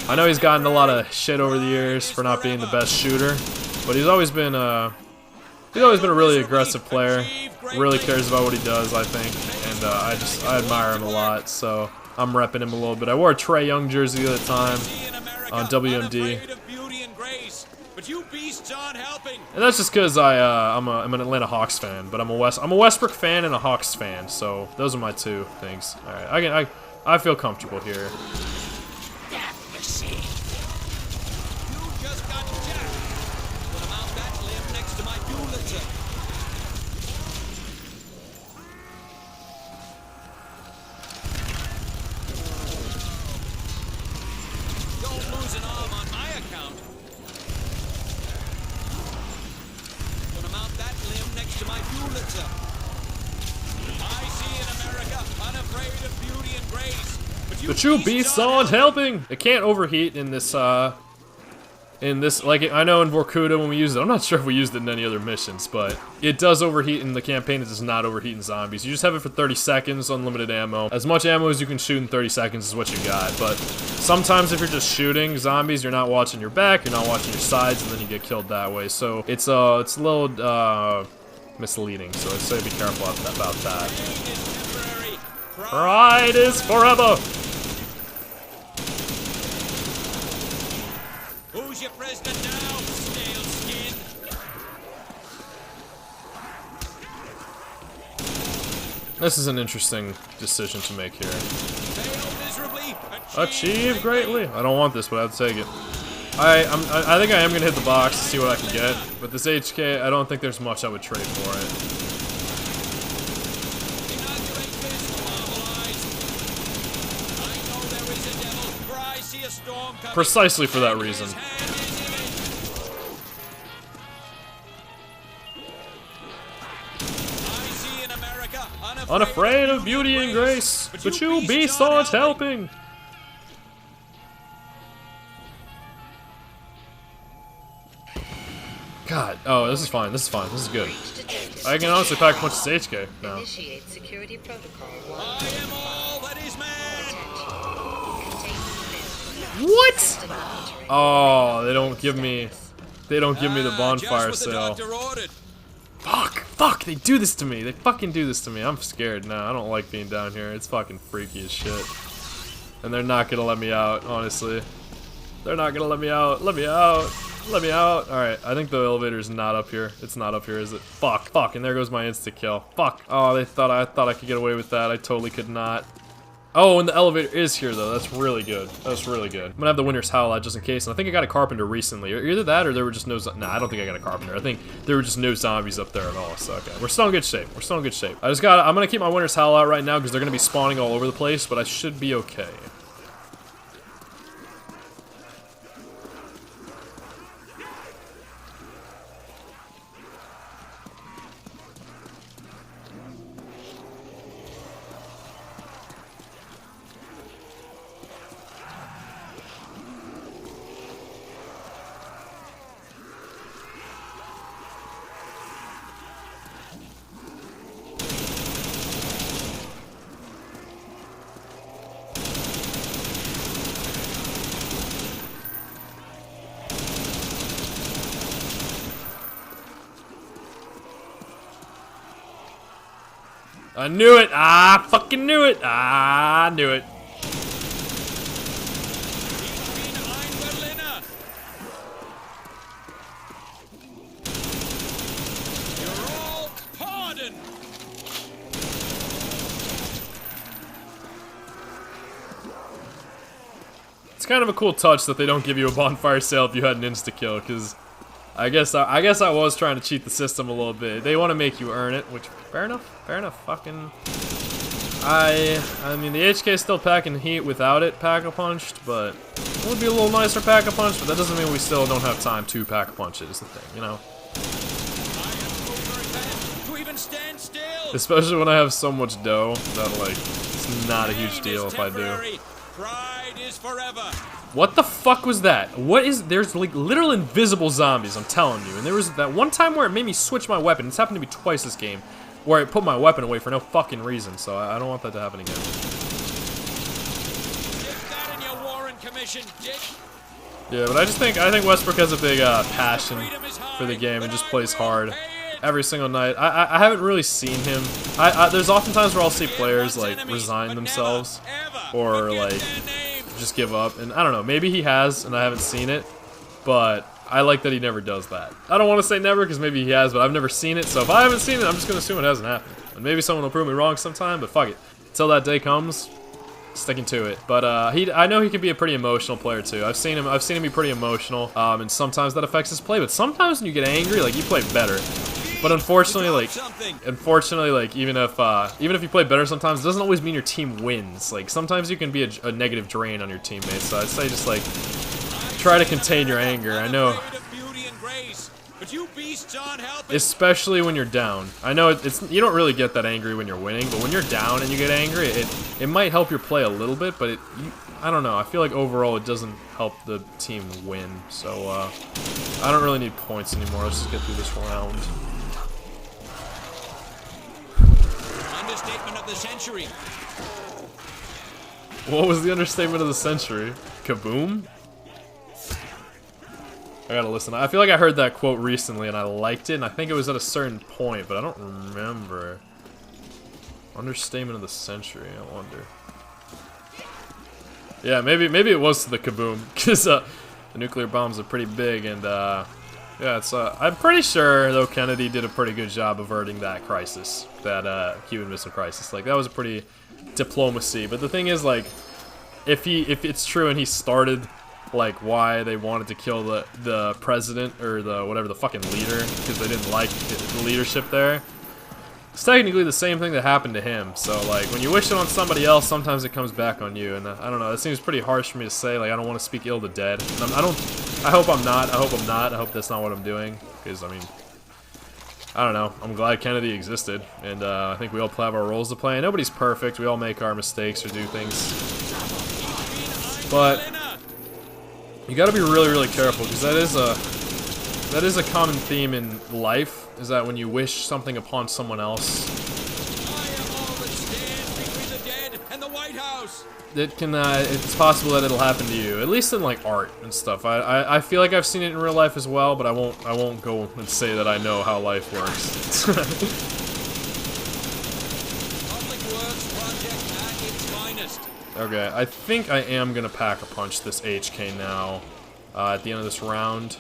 I know he's gotten a lot of shit over the years for not being the best shooter, but he's always been a really aggressive player. Really cares about what he does, I think, and I admire him a lot. So I'm repping him a little bit. I wore a Trae Young jersey the other time on WMD, and that's just because I'm an Atlanta Hawks fan. But I'm a Westbrook fan and a Hawks fan. So those are my two things. All right, I feel comfortable here. But you beasts aren't helping! It can't overheat in this, like, I know in Vorkuta when we used it, I'm not sure if we used it in any other missions, but it does overheat in the campaign. It does not overheat in zombies. You just have it for 30 seconds, unlimited ammo. As much ammo as you can shoot in 30 seconds is what you got, but sometimes if you're just shooting zombies, you're not watching your back, you're not watching your sides, and then you get killed that way. So it's a little, misleading, so I'd say be careful about that. Pride is forever! Who's your president now, stale skin? This is an interesting decision to make here. Achieve greatly. I don't want this, but I have to take it. I think I am gonna hit the box to see what I can get. But this HK, I don't think there's much I would trade for it. Precisely for that reason. Unafraid of beauty and grace, but you beasts aren't helping. God, oh, this is fine. This is fine. This is good. I can honestly pack a bunch of HK now. Initiate security protocol. I am all that is man. What? Oh, they don't give me the bonfire sale. Fuck, they do this to me. They fucking do this to me. I'm scared now. I don't like being down here. It's fucking freaky as shit. And they're not gonna let me out, honestly. They're not gonna let me out. Let me out. Let me out. Alright, I think the elevator's not up here. It's not up here, is it? Fuck, and there goes my insta-kill. Fuck. Oh, I thought I could get away with that. I totally could not. Oh, and the elevator is here, though. That's really good. That's really good. I'm gonna have the Winter's Howl out just in case. And I think I got a Carpenter recently. Either that or there were just no... Nah, I don't think I got a Carpenter. I think there were just no zombies up there at all. So, okay. We're still in good shape. We're still in good shape. I'm gonna keep my Winter's Howl out right now because they're gonna be spawning all over the place, but I should be okay. I knew it! Ah, fucking knew it! Ah, I knew it. It's kind of a cool touch that they don't give you a bonfire sale if you had an insta-kill, because I guess I was trying to cheat the system a little bit. They want to make you earn it, which, fair enough, fucking... I mean, the HK is still packing heat without it Pack-a-Punched, but it would be a little nicer Pack-a-Punch, but that doesn't mean we still don't have time to Pack-a-Punch it, is the thing, you know? Especially when I have so much dough that, like, it's not a huge deal if I do. Pride is forever. What the fuck was that? What is... There's, like, literal invisible zombies, I'm telling you. And there was that one time where it made me switch my weapon. It's happened to me twice this game, where I put my weapon away for no fucking reason, so I don't want that to happen again. Stick that in your Warren Commission, Dick. Yeah, but I think Westbrook has a big passion for the game and just plays hard every single night. I haven't really seen him. There's often times where I'll see players like resign themselves or like just give up, and I don't know. Maybe he has, and I haven't seen it, but I like that he never does that. I don't want to say never because maybe he has, but I've never seen it. So if I haven't seen it, I'm just gonna assume it hasn't happened. And maybe someone will prove me wrong sometime, but fuck it. Until that day comes, sticking to it. But I know he can be a pretty emotional player too. I've seen him be pretty emotional, and sometimes that affects his play. But sometimes when you get angry, like, you play better. But unfortunately, like even if you play better, sometimes it doesn't always mean your team wins. Like, sometimes you can be a negative drain on your teammates. So I'd say just like try to contain your anger. I know. Especially when you're down. I know you don't really get that angry when you're winning, but when you're down and you get angry, it might help your play a little bit, but I don't know. I feel like overall it doesn't help the team win. So I don't really need points anymore. Let's just get through this round. Understatement of the century. What was the understatement of the century? Kaboom? I gotta listen. I feel like I heard that quote recently and I liked it, and I think it was at a certain point, but I don't remember. Understatement of the century, I wonder. Yeah, maybe it was the kaboom, because the nuclear bombs are pretty big, and yeah, it's I'm pretty sure though Kennedy did a pretty good job averting that crisis, that Cuban Missile Crisis. Like, that was a pretty diplomacy. But the thing is, like, if it's true and he started like why they wanted to kill the president or the whatever, the fucking leader, because they didn't like the leadership there, it's technically the same thing that happened to him. So like, when you wish it on somebody else, sometimes it comes back on you, and I don't know, that seems pretty harsh for me to say. Like, I don't want to speak ill to dead, and I hope I'm not. I hope that's not what I'm doing, because I mean, I don't know, I'm glad Kennedy existed, and I think we all have our roles to play, and nobody's perfect. We all make our mistakes or do things, but you gotta be really, really careful, because that is a common theme in life, is that when you wish something upon someone else, it can, it's possible that it'll happen to you, at least in like art and stuff. I feel like I've seen it in real life as well, but I won't go and say that I know how life works. Okay, I think I am gonna Pack-a-Punch this HK now at the end of this round,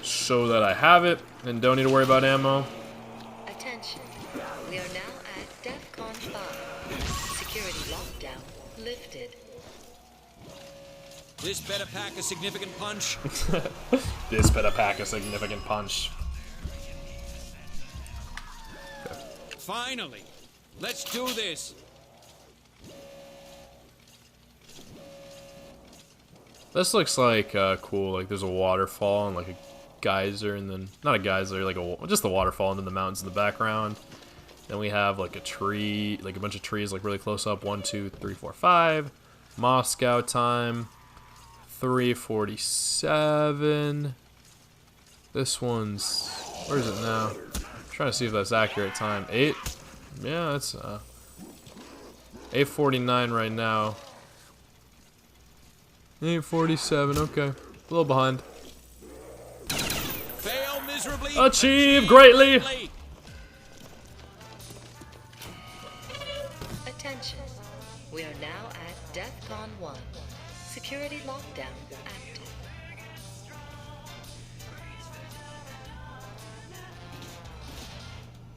so that I have it and don't need to worry about ammo. Attention, we are now at DEFCON 5. Security lockdown lifted. This better pack a significant punch. This better pack a significant punch. Okay. Finally, let's do this. This looks like cool. Like, there's a waterfall and like a geyser, and then not a geyser, like just a waterfall, and then the mountains in the background. Then we have like a tree, like a bunch of trees, like really close up. 1, 2, 3, 4, 5. Moscow time. 3:47. This one's, where is it now? I'm trying to see if that's accurate time. 8. Yeah, that's 8:49 right now. 8:47, okay. A little behind. Fail miserably. Achieve greatly. Attention, we are now at DEFCON 1. Security lockdown active.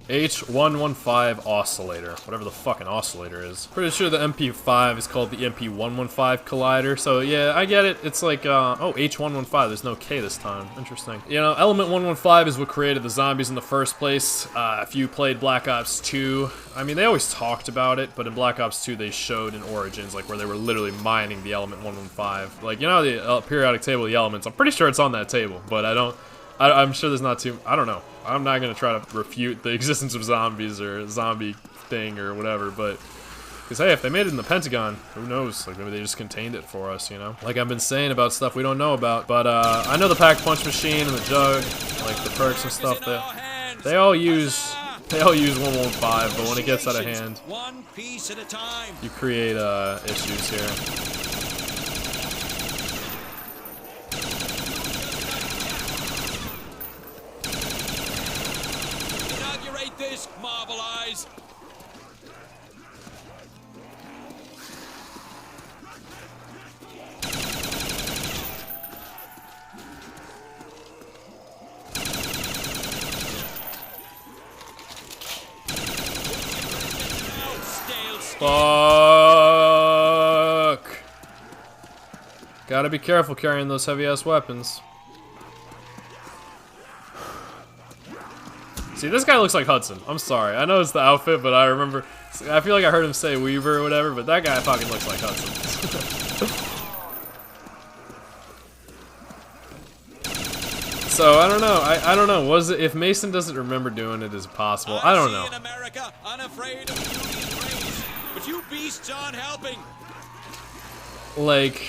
H115 oscillator, whatever the fucking oscillator is. Pretty sure the MP5 is called the MP115 collider, so yeah, I get it. It's like, oh, H115, there's no K this time. Interesting. You know, Element 115 is what created the zombies in the first place. If you played Black Ops 2, I mean, they always talked about it, but in Black Ops 2 they showed in Origins, like, where they were literally mining the Element 115. Like, you know the periodic table of the elements? I'm pretty sure it's on that table, but I'm sure there's not too... I don't know. I'm not going to try to refute the existence of zombies or a zombie thing or whatever, but... Because, hey, if they made it in the Pentagon, who knows? Like, maybe they just contained it for us, you know? Like I've been saying about stuff we don't know about. But, I know the Pack-Punch Machine and the Jug, like the perks and stuff, they all use 115, but when it gets out of hand, one piece at a time. You create, issues here. This, Marvel Eyes. Fuck. Gotta be careful carrying those heavy-ass weapons. See, this guy looks like Hudson. I'm sorry. I know it's the outfit, but I remember... I feel like I heard him say Weaver or whatever, but that guy fucking looks like Hudson. So, I don't know. I don't know. Was it... If Mason doesn't remember doing it, is it possible? I don't know. In America, unafraid of beauty and praise, but you beasts aren't helping. Like...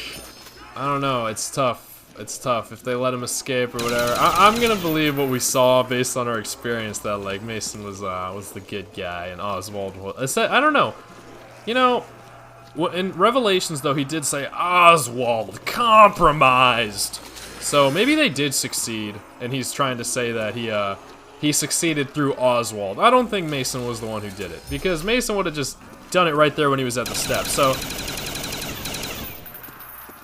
I don't know. It's tough. It's tough if they let him escape or whatever. I'm gonna believe what we saw based on our experience, that like Mason was the good guy and Oswald was. I don't know. You know, in Revelations though, he did say Oswald compromised. So maybe they did succeed, and he's trying to say that he succeeded through Oswald. I don't think Mason was the one who did it, because Mason would have just done it right there when he was at the steps. So.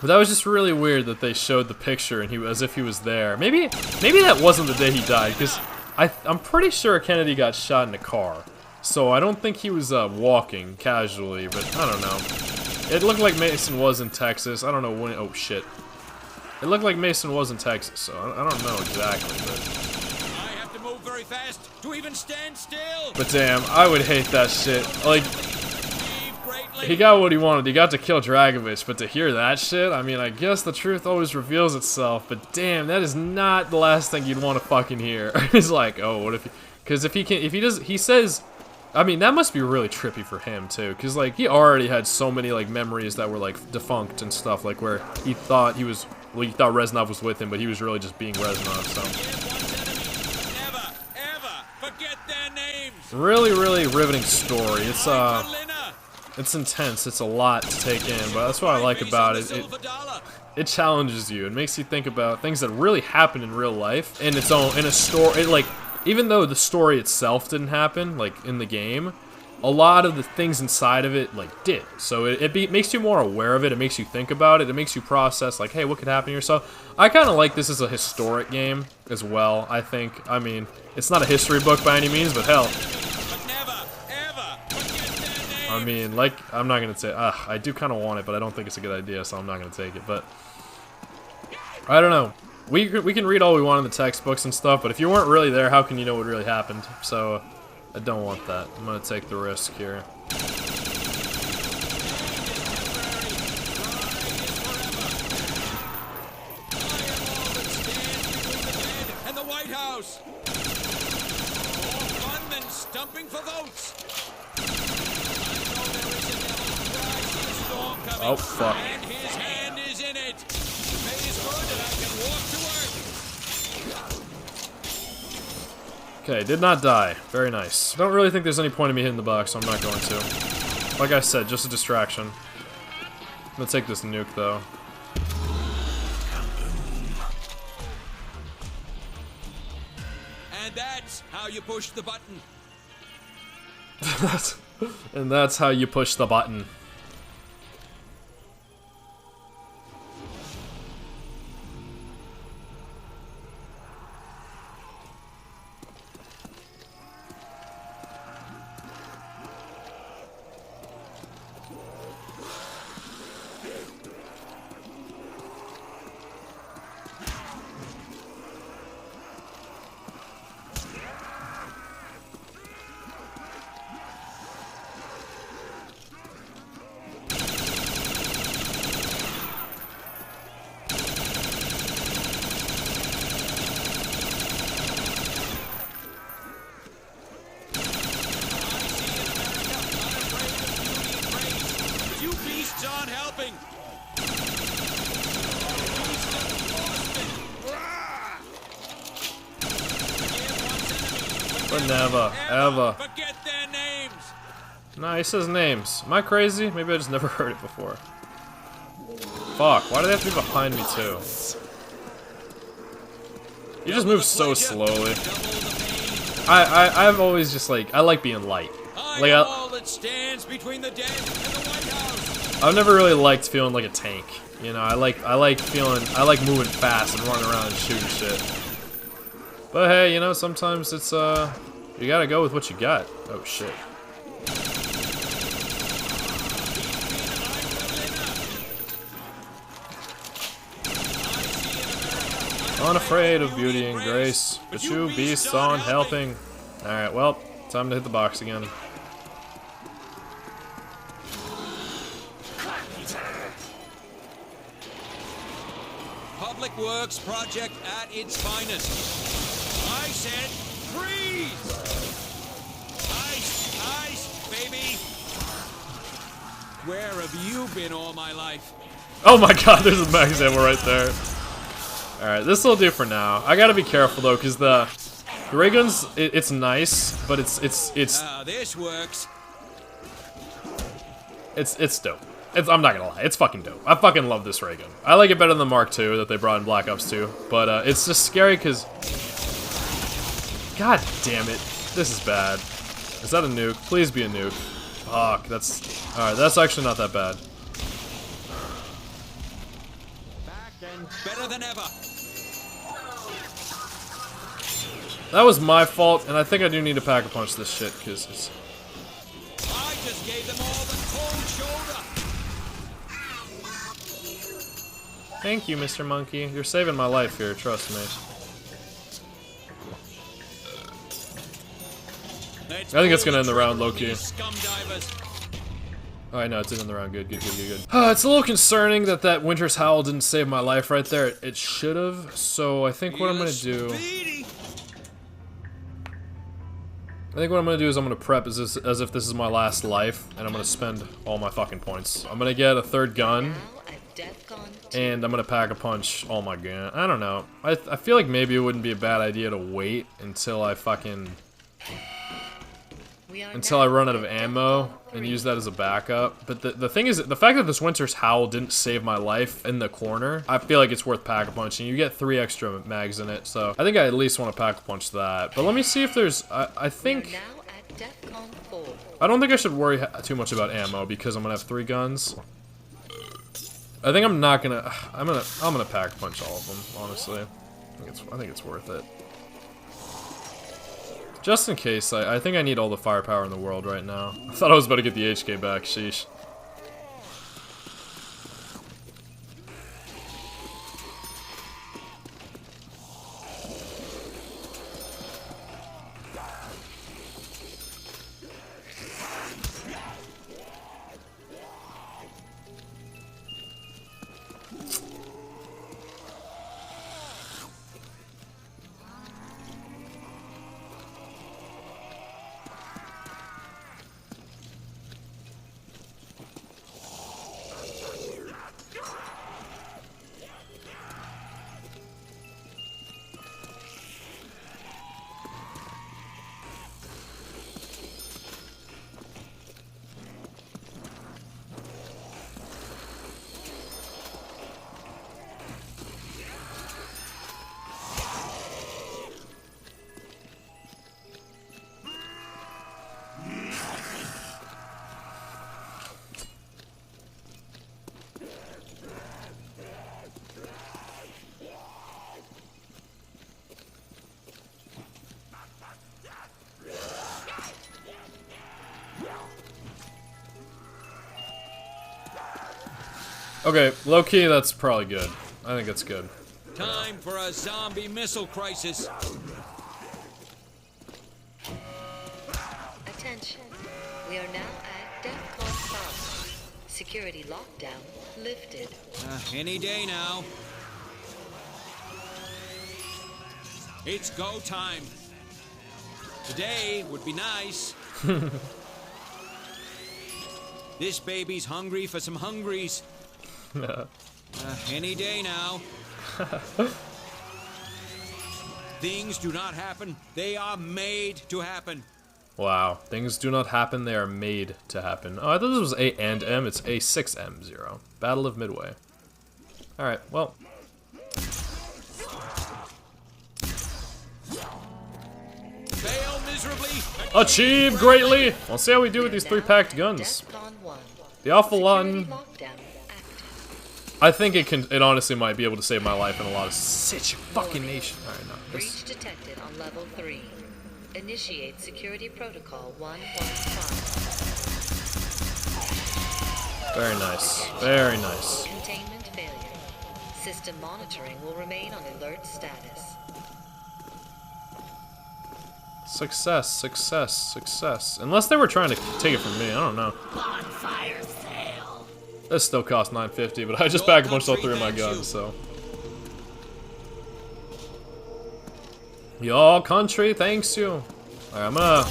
But that was just really weird that they showed the picture and as if he was there. Maybe that wasn't the day he died, because I'm pretty sure Kennedy got shot in a car. So I don't think he was walking casually, but I don't know. It looked like Mason was in Texas. I don't know when. Oh shit! It looked like Mason was in Texas, so I don't know exactly. But I have to move very fast to even stand still. But damn, I would hate that shit. Like. He got what he wanted. He got to kill Dragovich, but to hear that shit, I mean, I guess the truth always reveals itself, but damn, that is not the last thing you'd want to fucking hear. It's like, oh, what if he... Because if he says... I mean, that must be really trippy for him, too, because, like, he already had so many, like, memories that were, like, defunct and stuff, like, where he thought he was... Well, he thought Reznov was with him, but he was really just being Reznov, so... Never, ever forget their names. Really, really riveting story. It's intense, it's a lot to take in, but that's what I like about it. It challenges you, it makes you think about things that really happen in real life, in a story, like, even though the story itself didn't happen, like, in the game, a lot of the things inside of it, like, did. So it makes you more aware of it, it makes you think about it, it makes you process, like, hey, what could happen to yourself? I kind of like this as a historic game, as well, I think. I mean, it's not a history book by any means, but hell... I mean, like, I'm not gonna say, I do kind of want it, but I don't think it's a good idea, so I'm not gonna take it, but... I don't know. We can read all we want in the textbooks and stuff, but if you weren't really there, how can you know what really happened? So, I don't want that. I'm gonna take the risk here. And the White House! More fun than stumping for votes! Oh, fuck. And his hand is in it. Pay is good and I can walk to work. Okay, did not die. Very nice. Don't really think there's any point in me hitting the box, so I'm not going to. Like I said, just a distraction. I'm gonna take this nuke, though. And that's how you push the button. And that's how you push the button. gasping. But never, ever. Forget their names. Nah, he says names. Am I crazy? Maybe I just never heard it before. Fuck, why do they have to be behind me too? You just move so slowly. I've always just like, I like being light. Like, all that stands between the dead and the White House. I've never really liked feeling like a tank. You know, I like moving fast and running around and shooting shit. But hey, you know, sometimes it's you gotta go with what you got. Oh shit. Unafraid of beauty and grace, but you beasts on helping. Alright, well, time to hit the box again. Public Works project at its finest. I said freeze! Ice, ice, baby! Where have you been all my life? Oh my god, there's a max ammo right there. Alright, this will do for now. I gotta be careful though, because the ray guns, it's nice, but it's this works. It's dope. I'm not gonna lie, it's fucking dope. I fucking love this ray gun. I like it better than the Mark II that they brought in Black Ops 2, but it's just scary because, god damn it, this is bad. Is that a nuke? Please be a nuke. Fuck, that's alright. That's actually not that bad. Back and better than ever. That was my fault, and I think I do need to pack a punch this shit because it's. I just gave them all the cold shoulder. Thank you, Mr. Monkey. You're saving my life here, trust me. I think it's gonna end the round, low-key. Oh, I know, it's in the round. Good. It's a little concerning that that Winter's Howl didn't save my life right there. It should have, so I think what I'm gonna do... I think what I'm gonna do is I'm gonna prep as if this is my last life, and I'm gonna spend all my fucking points. I'm gonna get a third gun, and I'm gonna pack a punch. Oh my god, I don't know. I feel like maybe it wouldn't be a bad idea to wait until I fucking... until I run out of ammo and use that as a backup. But the thing is, the fact that this Winter's Howl didn't save my life in the corner, I feel like it's worth pack-a-punching. You get 3 extra mags in it, so I think I at least want to pack-a-punch that. But let me see if there's... I think... I don't think I should worry too much about ammo because I'm gonna have 3 guns. I think I'm not gonna... I'm gonna pack-a-punch all of them, honestly. I think it's worth it. Just in case, I think I need all the firepower in the world right now. I thought I was about to get the HK back, sheesh. Okay, low-key, that's probably good. I think it's good. Time for a zombie missile crisis. Attention. We are now at DEFCON 5. Security lockdown lifted. Any day now. It's go time. Today would be nice. This baby's hungry for some hungries. Any day now. Things do not happen. They are made to happen. Wow. Things do not happen, they are made to happen. Oh, I thought this was A and M. It's A6M0. Battle of Midway. Alright, well. Fail miserably. Achieve greatly! We'll see how we do with these 3-packed guns. The awful lot. I think it honestly might be able to save my life in a lot of fucking nation. Alright, no. Breach detected on level 3. Initiate security protocol 115. Very nice. Very nice. Containment failure. System monitoring will remain on alert status. Success, success, success. Unless they were trying to take it from me, I don't know. Bonfire sale. This still costs $9.50, but I just packed a bunch of stuff through my guns, so. Your country thanks you. Alright, I'm gonna...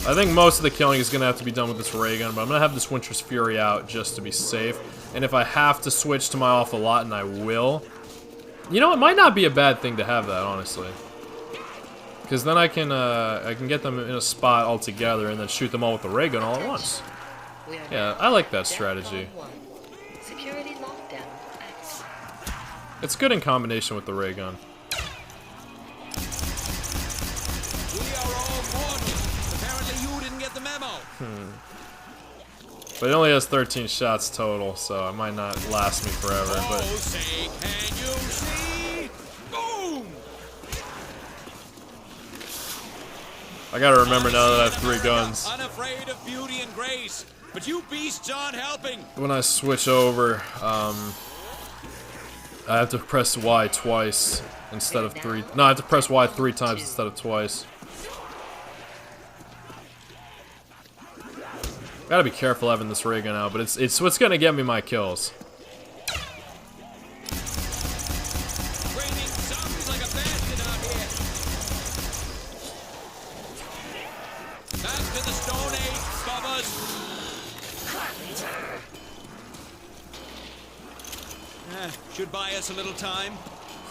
I think most of the killing is gonna have to be done with this ray gun, but I'm gonna have this Winter's Fury out just to be safe. And if I have to switch to my awful lot, and I will. You know, it might not be a bad thing to have that, honestly. Because then I can get them in a spot all together and then shoot them all with the ray gun all at once. Yeah, I like that strategy. Security lockdown active. It's good in combination with the ray gun. We are all mortal. Apparently you didn't get the memo. But it only has 13 shots total, so it might not last me forever. But Say, can you see? Boom! I gotta remember now that I have 3 guns. Unafraid of beauty and grace, but you beasts aren't helping. When I switch over, I have to press Y twice instead of 3. No, I have to press Y 3 times instead of twice. Gotta be careful having this ray gun out, but it's what's gonna get me my kills. Raining zombies like a bandit out here. Back to the Stone Age, Bubbas. Should buy us a little time.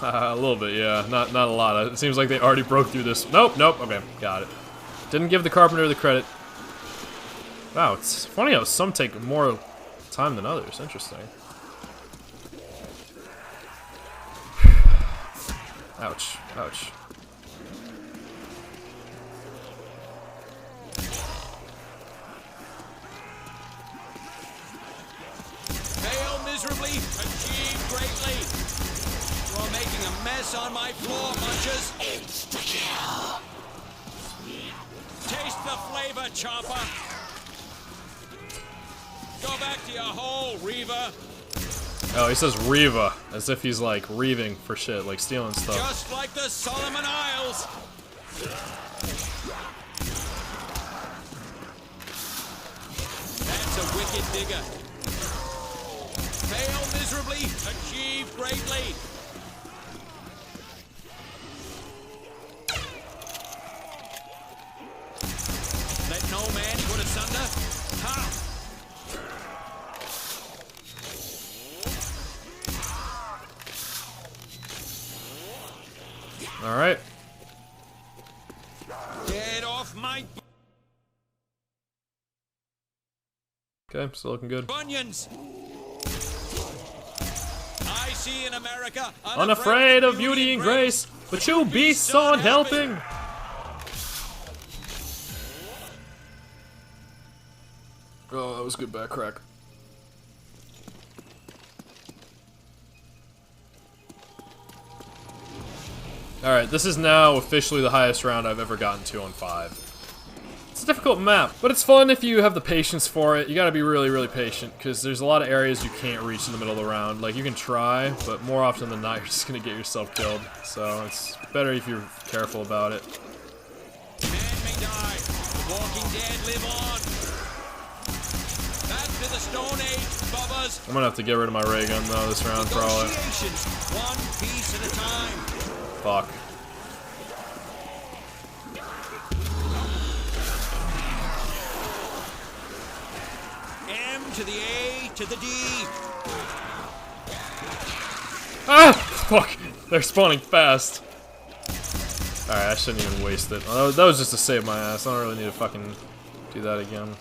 A little bit, yeah. Not a lot. It seems like they already broke through this. Nope, nope. Okay, got it. Didn't give the carpenter the credit. Wow, it's funny how some take more time than others. Interesting. Ouch, ouch. Fail miserably, achieve greatly. You're making a mess on my floor, Munchers. Insta-kill. Taste the flavor, Chopper. Go back to your hole, Reva. Oh, he says Reva, as if he's like reaving for shit, like stealing stuff. Just like the Solomon Isles. That's a wicked digger. Fail miserably, achieve greatly. Let no man put asunder. Ha! All right. Get off my Okay, still looking good. bunions. I see in America Unafraid of beauty and grace, but you beasts aren't helping. Oh, that was good back crack. Alright, this is now officially the highest round I've ever gotten to on 5. It's a difficult map, but it's fun if you have the patience for it. You gotta be really, really patient, because there's a lot of areas you can't reach in the middle of the round. Like, you can try, but more often than not, you're just gonna get yourself killed. So, it's better if you're careful about it. Man may die, the walking dead live on. Back to the Stone Age, Bubbas. I'm gonna have to get rid of my ray gun, though, this round, probably. Negotiations, one piece at a time. Fuck. to the A to the D. Ah! Fuck! They're spawning fast. Alright, I shouldn't even waste it. Oh, that was just to save my ass. I don't really need to fucking do that again.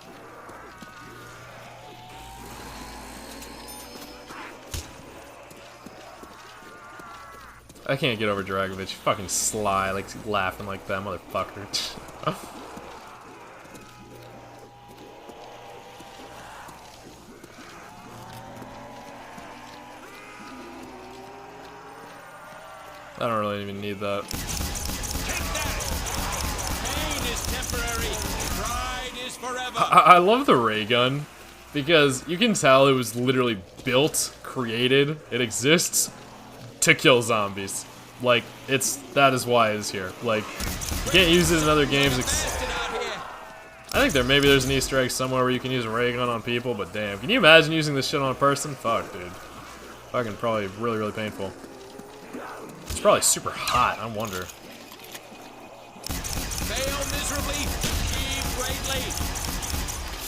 I can't get over Dragovich. Fucking sly, like laughing like that motherfucker. I don't really even need that. Take that! Pain is temporary. Pride is forever. I love the ray gun because you can tell it was literally built, created, it exists to kill zombies. Like, that is why it is here. Like, you can't use it in other games. I think there's an Easter egg somewhere where you can use a ray gun on people, but damn, can you imagine using this shit on a person? Fuck, dude. Fucking probably really, really painful. It's probably super hot, I wonder. Fail miserably, achieve greatly.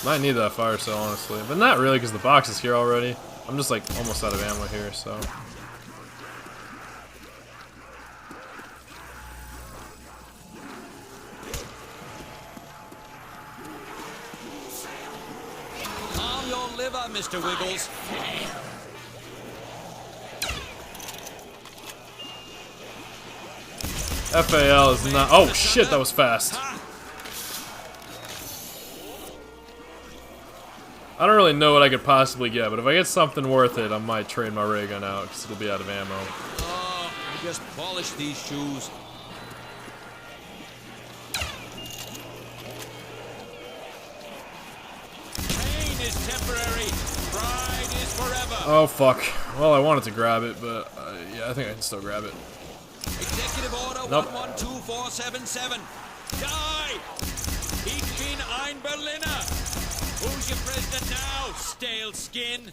Might need that fire cell, honestly. But not really, because the box is here already. I'm just, like, almost out of ammo here, so... Calm your liver, Mr. Wiggles. FAL is not. Oh shit, that was fast. I don't really know what I could possibly get, but if I get something worth it, I might trade my ray gun out because it'll be out of ammo. Oh, I just polished these shoes. Pain is temporary. Pride is forever. Oh fuck. Well, I wanted to grab it, but yeah, I think I can still grab it. Executive Order Nope. 112477. Die! Ich bin ein Berliner. Who's your president now, stale skin?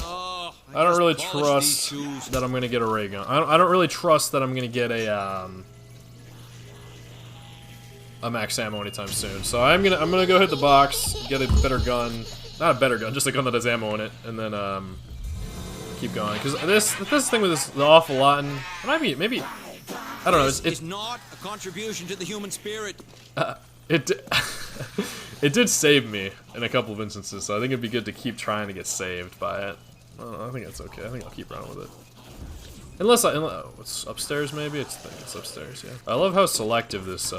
Oh, I don't really just polished these trust shoes. that I'm gonna get a ray gun. I don't really trust that I'm gonna get a max ammo anytime soon. So I'm gonna go hit the box, get a better gun, not a better gun, just a gun that has ammo in it, and then keep going. Because this thing with the awful lot, and maybe I don't know. It's not a contribution to the human spirit. It did save me in a couple of instances, so I think it'd be good to keep trying to get saved by it. I think that's okay. I think I'll keep running with it. Unless it's upstairs maybe. It's upstairs. Yeah. I love how selective these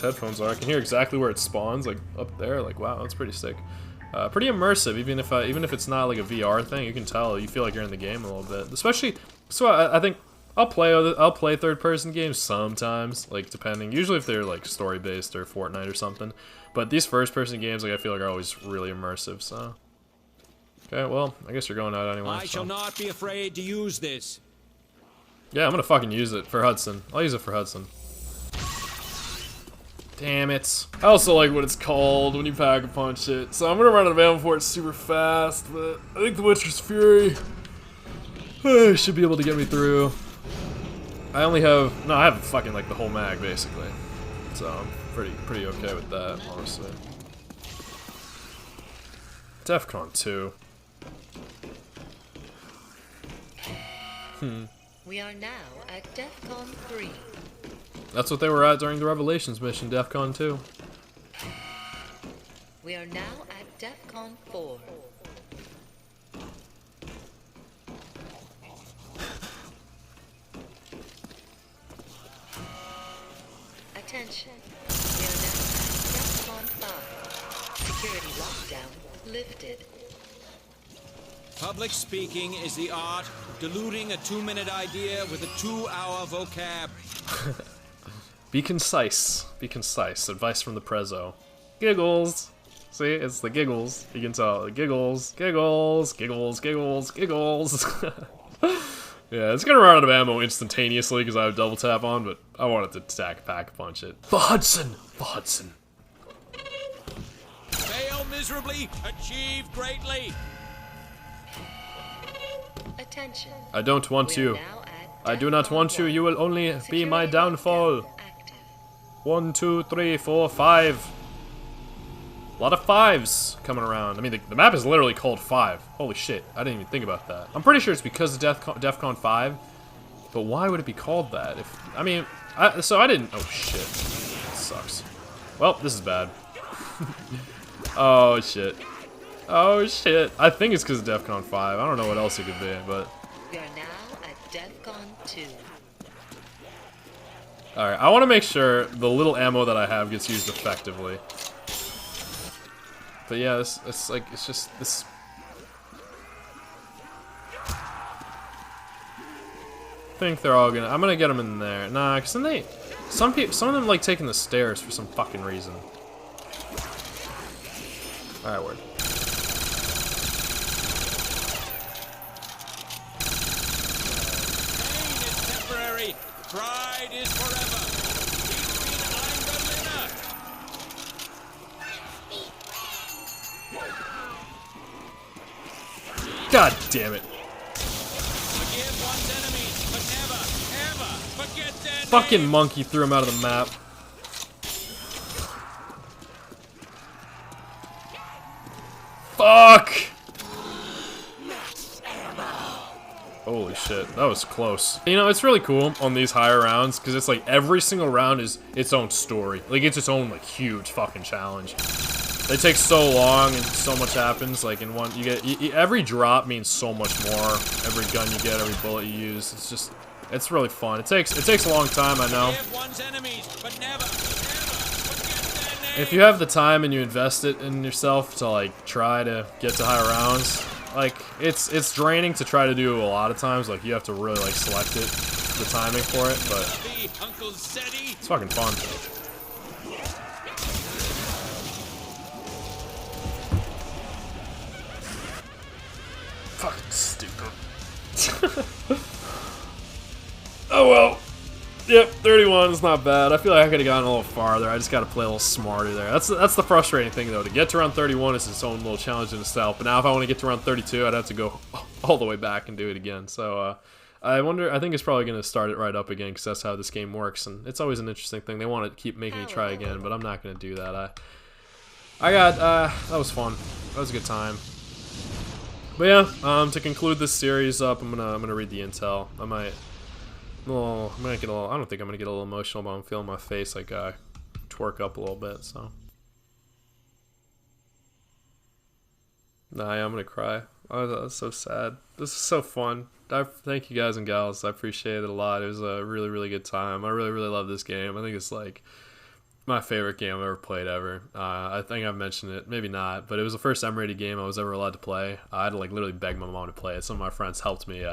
headphones are. I can hear exactly where it spawns, like up there. Like wow, that's pretty sick. Pretty immersive. Even if it's not like a VR thing, you can tell. You feel like you're in the game a little bit. Especially, so I think I'll play third-person games sometimes, like depending. Usually if they're like story-based or Fortnite or something. But these first-person games, like I feel like are always really immersive. So, okay, well, I guess you're going out anyway. I shall not be afraid to use this. Yeah, I'm gonna fucking use it for Hudson. I'll use it for Hudson. Damn it. I also like what it's called when you pack a punch it. So I'm gonna run out of ammo for it super fast, but I think the Witcher's Fury should be able to get me through. I have fucking like the whole mag basically. So I'm pretty okay with that, honestly. DEFCON 2. We are now at DEFCON 3. That's what they were at during the Revelations mission, DEFCON 2. We are now at DEFCON 4. Attention. We are now at DEFCON 5. Security lockdown lifted. Public speaking is the art of diluting a 2-minute idea with a 2-hour vocab. Be concise. Be concise. Advice from the Prezzo. Giggles. See, it's the giggles. You can tell. Giggles, giggles, giggles, giggles, giggles. Yeah, it's gonna run out of ammo instantaneously because I have double tap on, but I wanted to stack pack punch it. For Hudson! For Hudson. Fail miserably, achieve greatly. Attention. I don't want you. I do not want you. You will only be my downfall. 1, 2, 3, 4, 5. A lot of 5s coming around. I mean, the map is literally called 5. Holy shit, I didn't even think about that. I'm pretty sure it's because of DEFCON 5, but why would it be called that? If I mean, so I didn't. Oh shit, that sucks. Well, this is bad. Oh shit. Oh shit. I think it's because of DEFCON 5. I don't know what else it could be, but. We are now at DEFCON 2. Alright, I want to make sure the little ammo that I have gets used effectively. But yeah, it's like, it's just, this... I think they're all gonna, I'm gonna get them in there. Nah, cause then some of them like taking the stairs for some fucking reason. Alright, word. Pain is temporary. Pride is forever. God damn it. Forgive one's enemies, but never, ever forget their Fucking names. monkey threw him out of the map. Fuck! Holy shit, that was close. You know, it's really cool on these higher rounds, because it's like every single round is its own story. Like, it's its own, like, huge fucking challenge. They take so long and so much happens. Like in one, you get every drop means so much more. Every gun you get, every bullet you use, it's just, it's really fun. It takes a long time, I know. If you have the time and you invest it in yourself to like try to get to higher rounds, like it's draining to try to do a lot of times. Like you have to really like select it, the timing for it, but it's fucking fun. Fucking stupid. Oh well. Yep, 31 is not bad. I feel like I could have gotten a little farther. I just got to play a little smarter there. That's the frustrating thing, though. To get to round 31 is its own little challenge in itself. But now if I want to get to round 32, I'd have to go all the way back and do it again. So I think it's probably going to start it right up again because that's how this game works. And it's always an interesting thing. They want to keep making me try again, but I'm not going to do that. That was fun. That was a good time. But yeah, to conclude this series up, I'm gonna read the intel. I'm gonna get a little. I don't think I'm gonna get a little emotional, but I'm feeling my face like twerk up a little bit. So, nah, yeah, I'm gonna cry. Oh, that's so sad. This is so fun. Thank you guys and gals. I appreciate it a lot. It was a really, really good time. I really, really love this game. I think it's like my favorite game I've ever played ever. I think I've mentioned it, maybe not, but it was the first M-rated game I was ever allowed to play. I had to like literally beg my mom to play it. Some of my friends helped me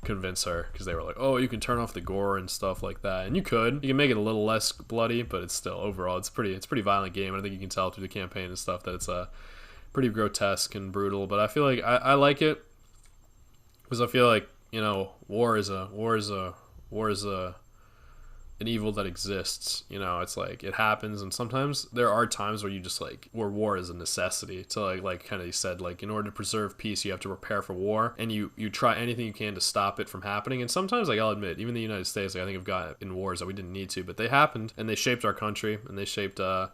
convince her because they were like, "Oh, you can turn off the gore and stuff like that," and you can make it a little less bloody, but it's still overall it's pretty violent game. And I think you can tell through the campaign and stuff that it's pretty grotesque and brutal. But I feel like I like it because I feel like, you know, war is an evil that exists. You know, it's like it happens, and sometimes there are times where you just like where war is a necessity to like kind of said, like in order to preserve peace you have to prepare for war, and you try anything you can to stop it from happening. And sometimes, like I'll admit, even the United States, like I think have got in wars that we didn't need to, but they happened and they shaped our country and they shaped a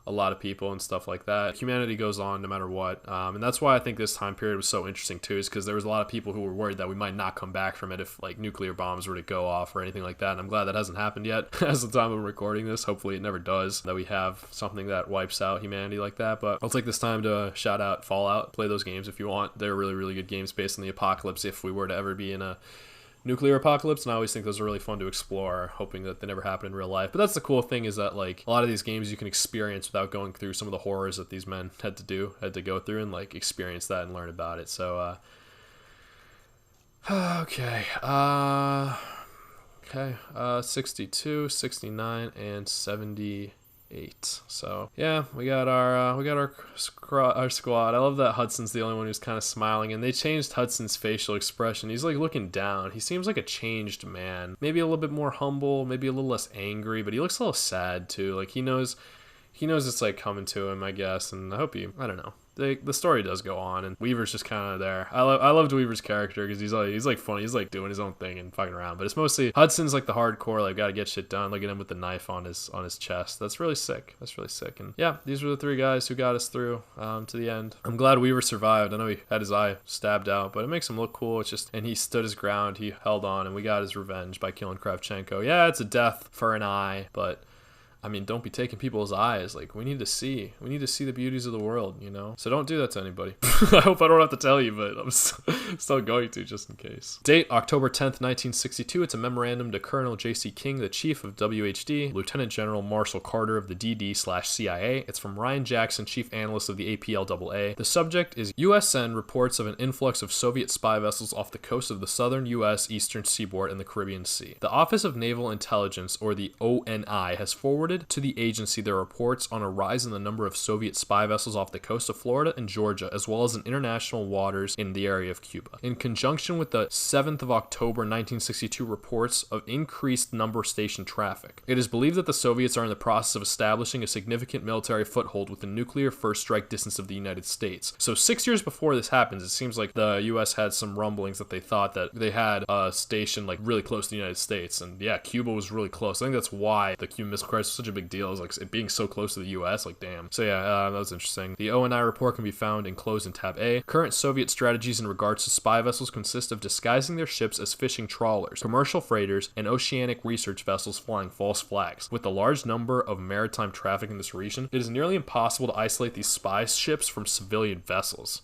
lot of people and stuff like that. Humanity goes on no matter what, and that's why I think this time period was so interesting too, is because there was a lot of people who were worried that we might not come back from it if like nuclear bombs were to go off or anything like that, and I'm glad that hasn't happened yet as the time of recording this. Hopefully it never does, that we have something that wipes out humanity like that. But I'll take this time to shout out Fallout. Play those games if you want. They're really, really good games based on the apocalypse if we were to ever be in a nuclear apocalypse, and I always think those are really fun to explore, hoping that they never happen in real life. But that's the cool thing, is that like a lot of these games you can experience without going through some of the horrors that these men had to go through, and like experience that and learn about it. So okay, 62, 69, and 78. So yeah, we got our squad. I love that Hudson's the only one who's kind of smiling, and they changed Hudson's facial expression. He's like looking down. He seems like a changed man, maybe a little bit more humble, maybe a little less angry, but he looks a little sad too. Like he knows it's like coming to him, I guess. And I don't know. the story does go on, and Weaver's just kind of there. I loved Weaver's character because he's like funny. He's like doing his own thing and fucking around. But it's mostly Hudson's like the hardcore, like gotta get shit done. Look at him with the knife on his chest. That's really sick. And yeah, these were the three guys who got us through to the end. I'm glad Weaver survived. I know he had his eye stabbed out, but it makes him look cool. It's just, and he stood his ground. He held on, and we got his revenge by killing Kravchenko. Yeah, it's a death for an eye, but I mean, don't be taking people's eyes. Like, we need to see the beauties of the world, you know? So don't do that to anybody. I hope I don't have to tell you, but I'm still going to, just in case. Date, October 10th, 1962. It's a memorandum to Colonel J.C. King, the chief of WHD, Lieutenant General Marshall Carter of the DD/CIA. It's from Ryan Jackson, chief analyst of the APLAA. The subject is USN reports of an influx of Soviet spy vessels off the coast of the southern U.S., eastern seaboard, and the Caribbean Sea. The Office of Naval Intelligence, or the ONI, has forwarded to the agency their reports on a rise in the number of Soviet spy vessels off the coast of Florida and Georgia, as well as in international waters in the area of Cuba. In conjunction with the 7th of October 1962 reports of increased number station traffic, it is believed that the Soviets are in the process of establishing a significant military foothold within nuclear first strike distance of the United States. So 6 years before this happens, it seems like the U.S. had some rumblings that they thought that they had a station like really close to the United States, and yeah, Cuba was really close. I think that's why the Cuban Missile Crisis was such a big deal, is like it being so close to the U.S. Like, damn. So yeah, that was interesting. The ONI report can be found enclosed in tab A. Current Soviet strategies in regards to spy vessels consist of disguising their ships as fishing trawlers, commercial freighters, and oceanic research vessels flying false flags. With the large number of maritime traffic in this region, it is nearly impossible to isolate these spy ships from civilian vessels.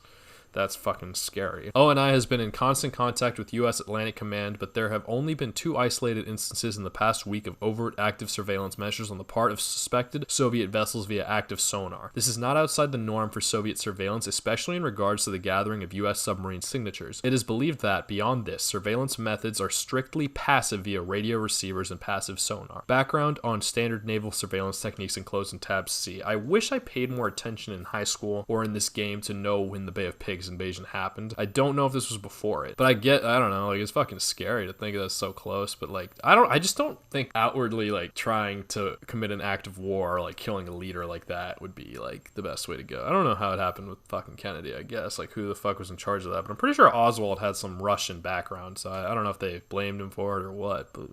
That's fucking scary. ONI has been in constant contact with U.S. Atlantic Command, but there have only been 2 isolated instances in the past week of overt active surveillance measures on the part of suspected Soviet vessels via active sonar. This is not outside the norm for Soviet surveillance, especially in regards to the gathering of U.S. submarine signatures. It is believed that, beyond this, surveillance methods are strictly passive via radio receivers and passive sonar. Background on standard naval surveillance techniques enclosed in tab C. I wish I paid more attention in high school or in this game to know when the Bay of Pigs invasion happened. I don't know if this was before it, but I don't know, like, it's fucking scary to think that's so close, but like, I just don't think outwardly like trying to commit an act of war or like killing a leader like that would be like the best way to go. I don't know how it happened with fucking Kennedy, I guess, like who the fuck was in charge of that, but I'm pretty sure Oswald had some Russian background, so I don't know if they blamed him for it or what, but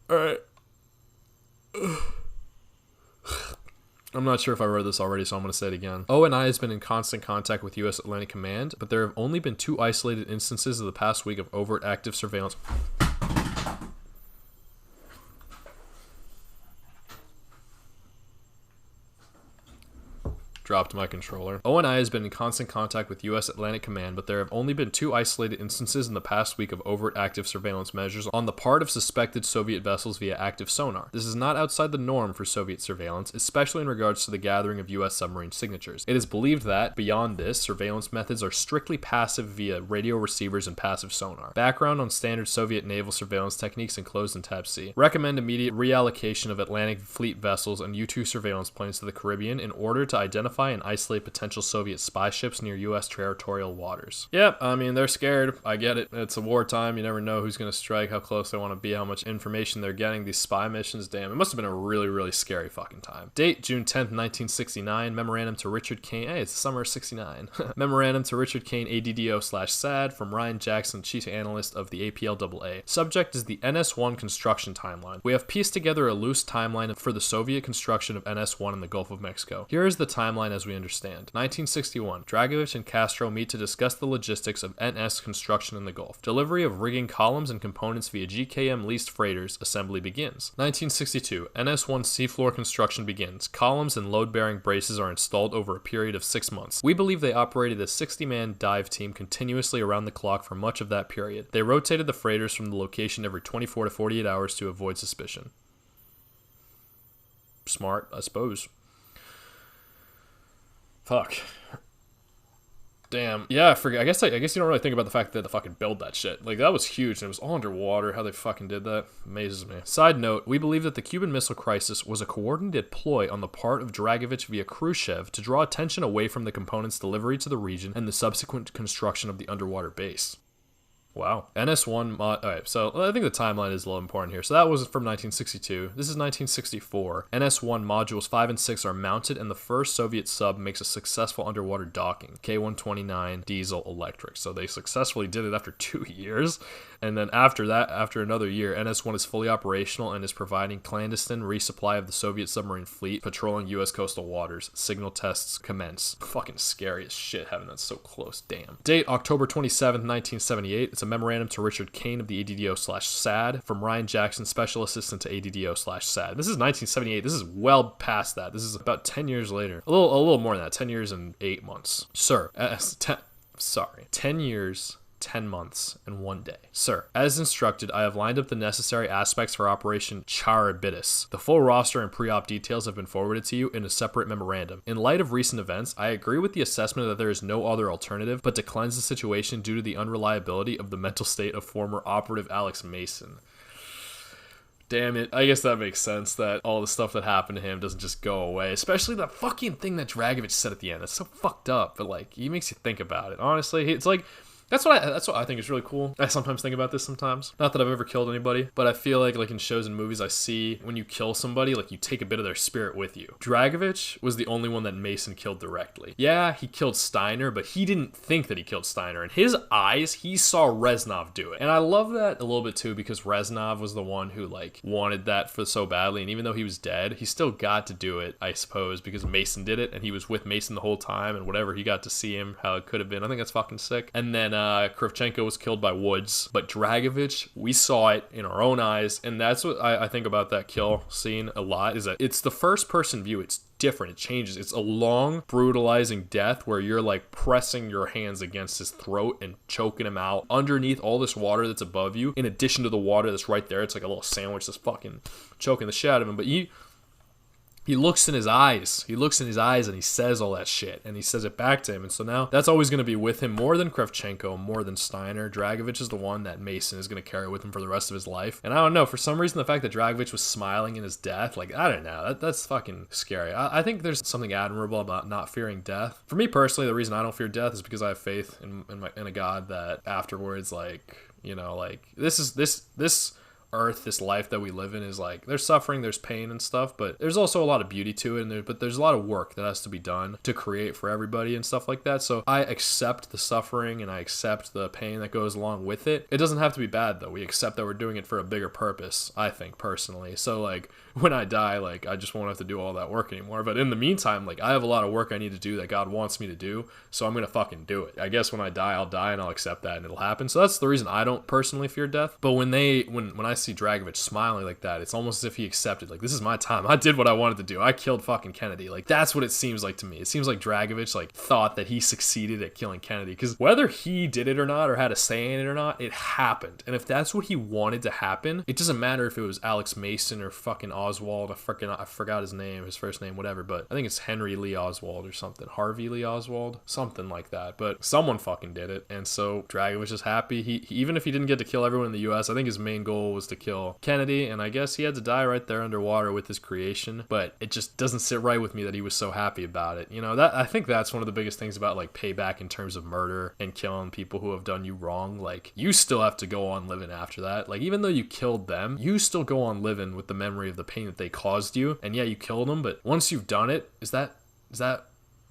alright. I'm not sure if I read this already, so I'm going to say it again. ONI has been in constant contact with U.S. Atlantic Command, but there have only been 2 isolated instances of the past week of overt active surveillance. Dropped my controller. ONI has been in constant contact with U.S. Atlantic Command, but there have only been 2 isolated instances in the past week of overt active surveillance measures on the part of suspected Soviet vessels via active sonar. This is not outside the norm for Soviet surveillance, especially in regards to the gathering of U.S. submarine signatures. It is believed that, beyond this, surveillance methods are strictly passive via radio receivers and passive sonar. Background on standard Soviet naval surveillance techniques enclosed in tab C. Recommend immediate reallocation of Atlantic Fleet vessels and U-2 surveillance planes to the Caribbean in order to identify and isolate potential Soviet spy ships near U.S. territorial waters. Yep, I mean, they're scared. I get it. It's a wartime. You never know who's going to strike, how close they want to be, how much information they're getting. These spy missions, damn, it must have been a really, really scary fucking time. Date, June 10th, 1969. Memorandum to Richard Kane. Hey, it's the summer of 69. Memorandum to Richard Kane, ADDO/SAD, from Ryan Jackson, chief analyst of the APLAA. Subject is the NS-1 construction timeline. We have pieced together a loose timeline for the Soviet construction of NS-1 in the Gulf of Mexico. Here is the timeline as we understand. 1961, Dragovich and Castro meet to discuss the logistics of NS construction in the Gulf. Delivery of rigging columns and components via GKM leased freighters. Assembly begins. 1962, NS-1 seafloor construction begins. Columns and load-bearing braces are installed over a period of 6 months. We believe they operated a 60-man dive team continuously around the clock for much of that period. They rotated the freighters from the location every 24 to 48 hours to avoid suspicion. Smart, I suppose. Fuck. Damn. Yeah, I forget. I guess you don't really think about the fact that they fucking build that shit. Like, that was huge, and it was all underwater. How they fucking did that amazes me. Side note, we believe that the Cuban Missile Crisis was a coordinated ploy on the part of Dragovich via Khrushchev to draw attention away from the components' delivery to the region and the subsequent construction of the underwater base. Wow. NS1 mod. Alright, so I think the timeline is a little important here. So that was from 1962. This is 1964. NS1 modules 5 and 6 are mounted, and the first Soviet sub makes a successful underwater docking. K-129 diesel electric. So they successfully did it after 2 years. And then after that, after another year, NS1 is fully operational and is providing clandestine resupply of the Soviet submarine fleet patrolling U.S. coastal waters. Signal tests commence. Fucking scary as shit having that so close. Damn. Date, October 27th, 1978. It's a memorandum to Richard Kane of the ADDO/SAD from Ryan Jackson, Special Assistant to ADDO/SAD. This is 1978. This is well past that. This is about 10 years later. A little more than that. 10 years and 8 months. Sir, 10 years, 10 months, and 1 day. Sir, as instructed, I have lined up the necessary aspects for Operation Charybdis. The full roster and pre-op details have been forwarded to you in a separate memorandum. In light of recent events, I agree with the assessment that there is no other alternative but to cleanse the situation due to the unreliability of the mental state of former operative Alex Mason. Damn it. I guess that makes sense that all the stuff that happened to him doesn't just go away. Especially that fucking thing that Dragovich said at the end. That's so fucked up, but like, he makes you think about it. Honestly, it's like, that's what I think is really cool. I sometimes think about this sometimes. Not that I've ever killed anybody, but I feel like in shows and movies I see when you kill somebody, like you take a bit of their spirit with you. Dragovich was the only one that Mason killed directly. Yeah, he killed Steiner, but he didn't think that he killed Steiner. In his eyes, he saw Reznov do it. And I love that a little bit too, because Reznov was the one who like wanted that for so badly. And even though he was dead, he still got to do it, I suppose, because Mason did it and he was with Mason the whole time and whatever, he got to see him, how it could have been. I think that's fucking sick. And then Kravchenko was killed by Woods, but Dragovich, we saw it in our own eyes, and that's what I think about that kill scene a lot, is that it's the first person view. It's different. It changes. It's a long, brutalizing death where you're like pressing your hands against his throat and choking him out underneath all this water that's above you, in addition to the water that's right there. It's like a little sandwich that's fucking choking the shit out of him. But he looks in his eyes. He looks in his eyes and he says all that shit. And he says it back to him. And so now that's always going to be with him more than Kravchenko, more than Steiner. Dragovich is the one that Mason is going to carry with him for the rest of his life. And I don't know, for some reason, the fact that Dragovich was smiling in his death, like, I don't know. That's fucking scary. I think there's something admirable about not fearing death. For me personally, the reason I don't fear death is because I have faith in a God that afterwards, like, you know, like, this earth, this life that we live in, is like, there's suffering, there's pain and stuff, but there's also a lot of beauty to it, but there's a lot of work that has to be done to create for everybody and stuff like that. So I accept the suffering and I accept the pain that goes along with it. It doesn't have to be bad though. We accept that we're doing it for a bigger purpose, I think, personally. So like, when I die, like, I just won't have to do all that work anymore. But in the meantime, like, I have a lot of work I need to do that God wants me to do, so I'm gonna fucking do it. I guess when I die, I'll die and I'll accept that and it'll happen. So that's the reason I don't personally fear death. But when I see Dragovich smiling like that, it's almost as if he accepted, like, this is my time. I did what I wanted to do. I killed fucking Kennedy. Like, that's what it seems like to me. It seems like Dragovich, like, thought that he succeeded at killing Kennedy, because whether he did it or not, or had a say in it or not, it happened. And if that's what he wanted to happen, it doesn't matter if it was Alex Mason or fucking Oswald. I forgot his name, his first name, whatever, but I think it's Henry Lee Oswald or something. Harvey Lee Oswald, something like that. But someone fucking did it, and so Dragovich is happy. He even if he didn't get to kill everyone in the U.S., I think his main goal was to kill Kennedy, and I guess he had to die right there underwater with his creation. But it just doesn't sit right with me that he was so happy about it. You know, that I think that's one of the biggest things about like payback in terms of murder and killing people who have done you wrong. Like, you still have to go on living after that. Like, even though you killed them, you still go on living with the memory of the pain that they caused you. And yeah, you killed them, but once you've done it, is that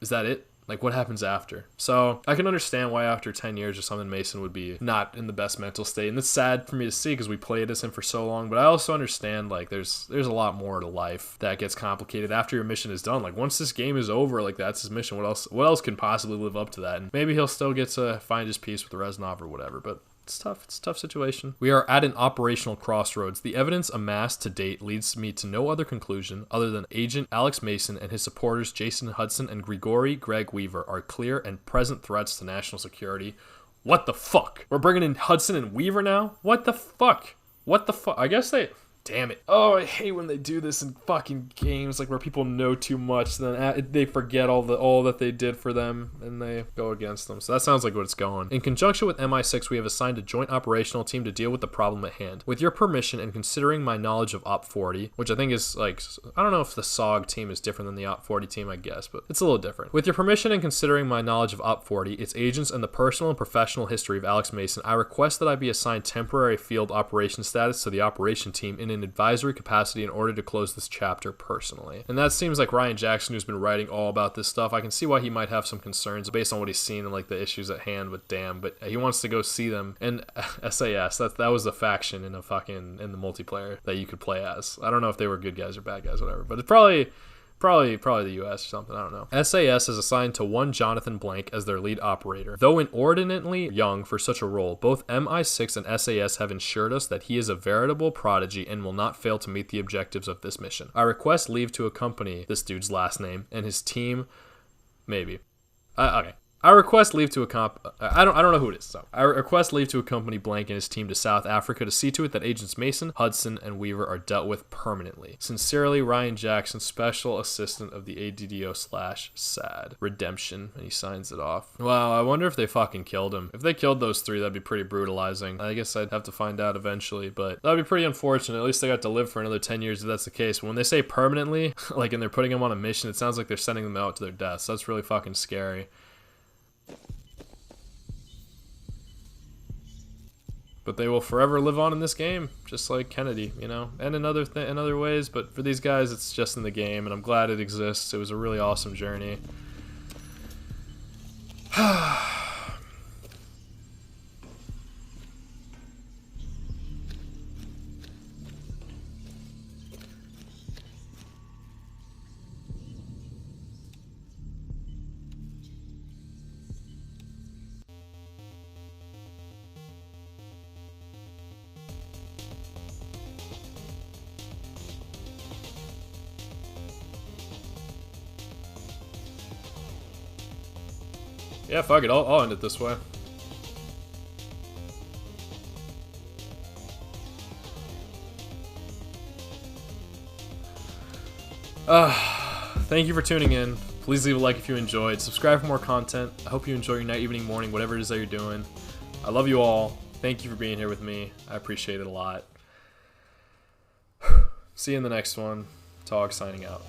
it? Like, what happens after? So I can understand why after 10 years or something, Mason would be not in the best mental state. And it's sad for me to see because we played as him for so long. But I also understand, like, there's a lot more to life that gets complicated after your mission is done. Like, once this game is over, like, that's his mission. What else can possibly live up to that? And maybe he'll still get to find his peace with Reznov or whatever. But it's tough. It's a tough situation. We are at an operational crossroads. The evidence amassed to date leads me to no other conclusion other than Agent Alex Mason and his supporters Jason Hudson and Grigori Greg Weaver are clear and present threats to national security. What the fuck? We're bringing in Hudson and Weaver now? What the fuck? I guess they Damn it. Oh, I hate when they do this in fucking games, like where people know too much, then they forget all that they did for them, and they go against them. So that sounds like what it's going. In conjunction with MI6, we have assigned a joint operational team to deal with the problem at hand. With your permission and considering my knowledge of Op 40, which I think is like, I don't know if the SOG team is different than the Op 40 team, I guess, but it's a little different. With your permission and considering my knowledge of Op 40, its agents, and the personal and professional history of Alex Mason, I request that I be assigned temporary field operation status to the operation team in an advisory capacity in order to close this chapter personally. And that seems like Ryan Jackson, who's been writing all about this stuff. I can see why he might have some concerns based on what he's seen and like the issues at hand with Damn, but he wants to go see them. And SAS, that was a faction in the multiplayer that you could play as. I don't know if they were good guys or bad guys, whatever, but it's probably the US or something, I don't know. SAS is assigned to one Jonathan Blank as their lead operator. Though inordinately young for such a role, both MI6 and SAS have assured us that he is a veritable prodigy and will not fail to meet the objectives of this mission. I request leave to accompany this dude's last name and his team, maybe. Okay. I request leave to I don't know who it is, so I request leave to accompany Blank and his team to South Africa to see to it that Agents Mason, Hudson, and Weaver are dealt with permanently. Sincerely, Ryan Jackson, Special Assistant of the ADDO/SAD. Redemption, and he signs it off. Wow, I wonder if they fucking killed him. If they killed those three, that'd be pretty brutalizing. I guess I'd have to find out eventually, but that'd be pretty unfortunate. At least they got to live for another 10 years if that's the case. But when they say permanently, like, and they're putting them on a mission, it sounds like they're sending them out to their deaths. That's really fucking scary. But they will forever live on in this game, just like Kennedy, you know, and in other ways. But for these guys, it's just in the game, and I'm glad it exists. It was a really awesome journey. Yeah, fuck it. I'll end it this way. Thank you for tuning in. Please leave a like if you enjoyed. Subscribe for more content. I hope you enjoy your night, evening, morning, whatever it is that you're doing. I love you all. Thank you for being here with me. I appreciate it a lot. See you in the next one. Tog signing out.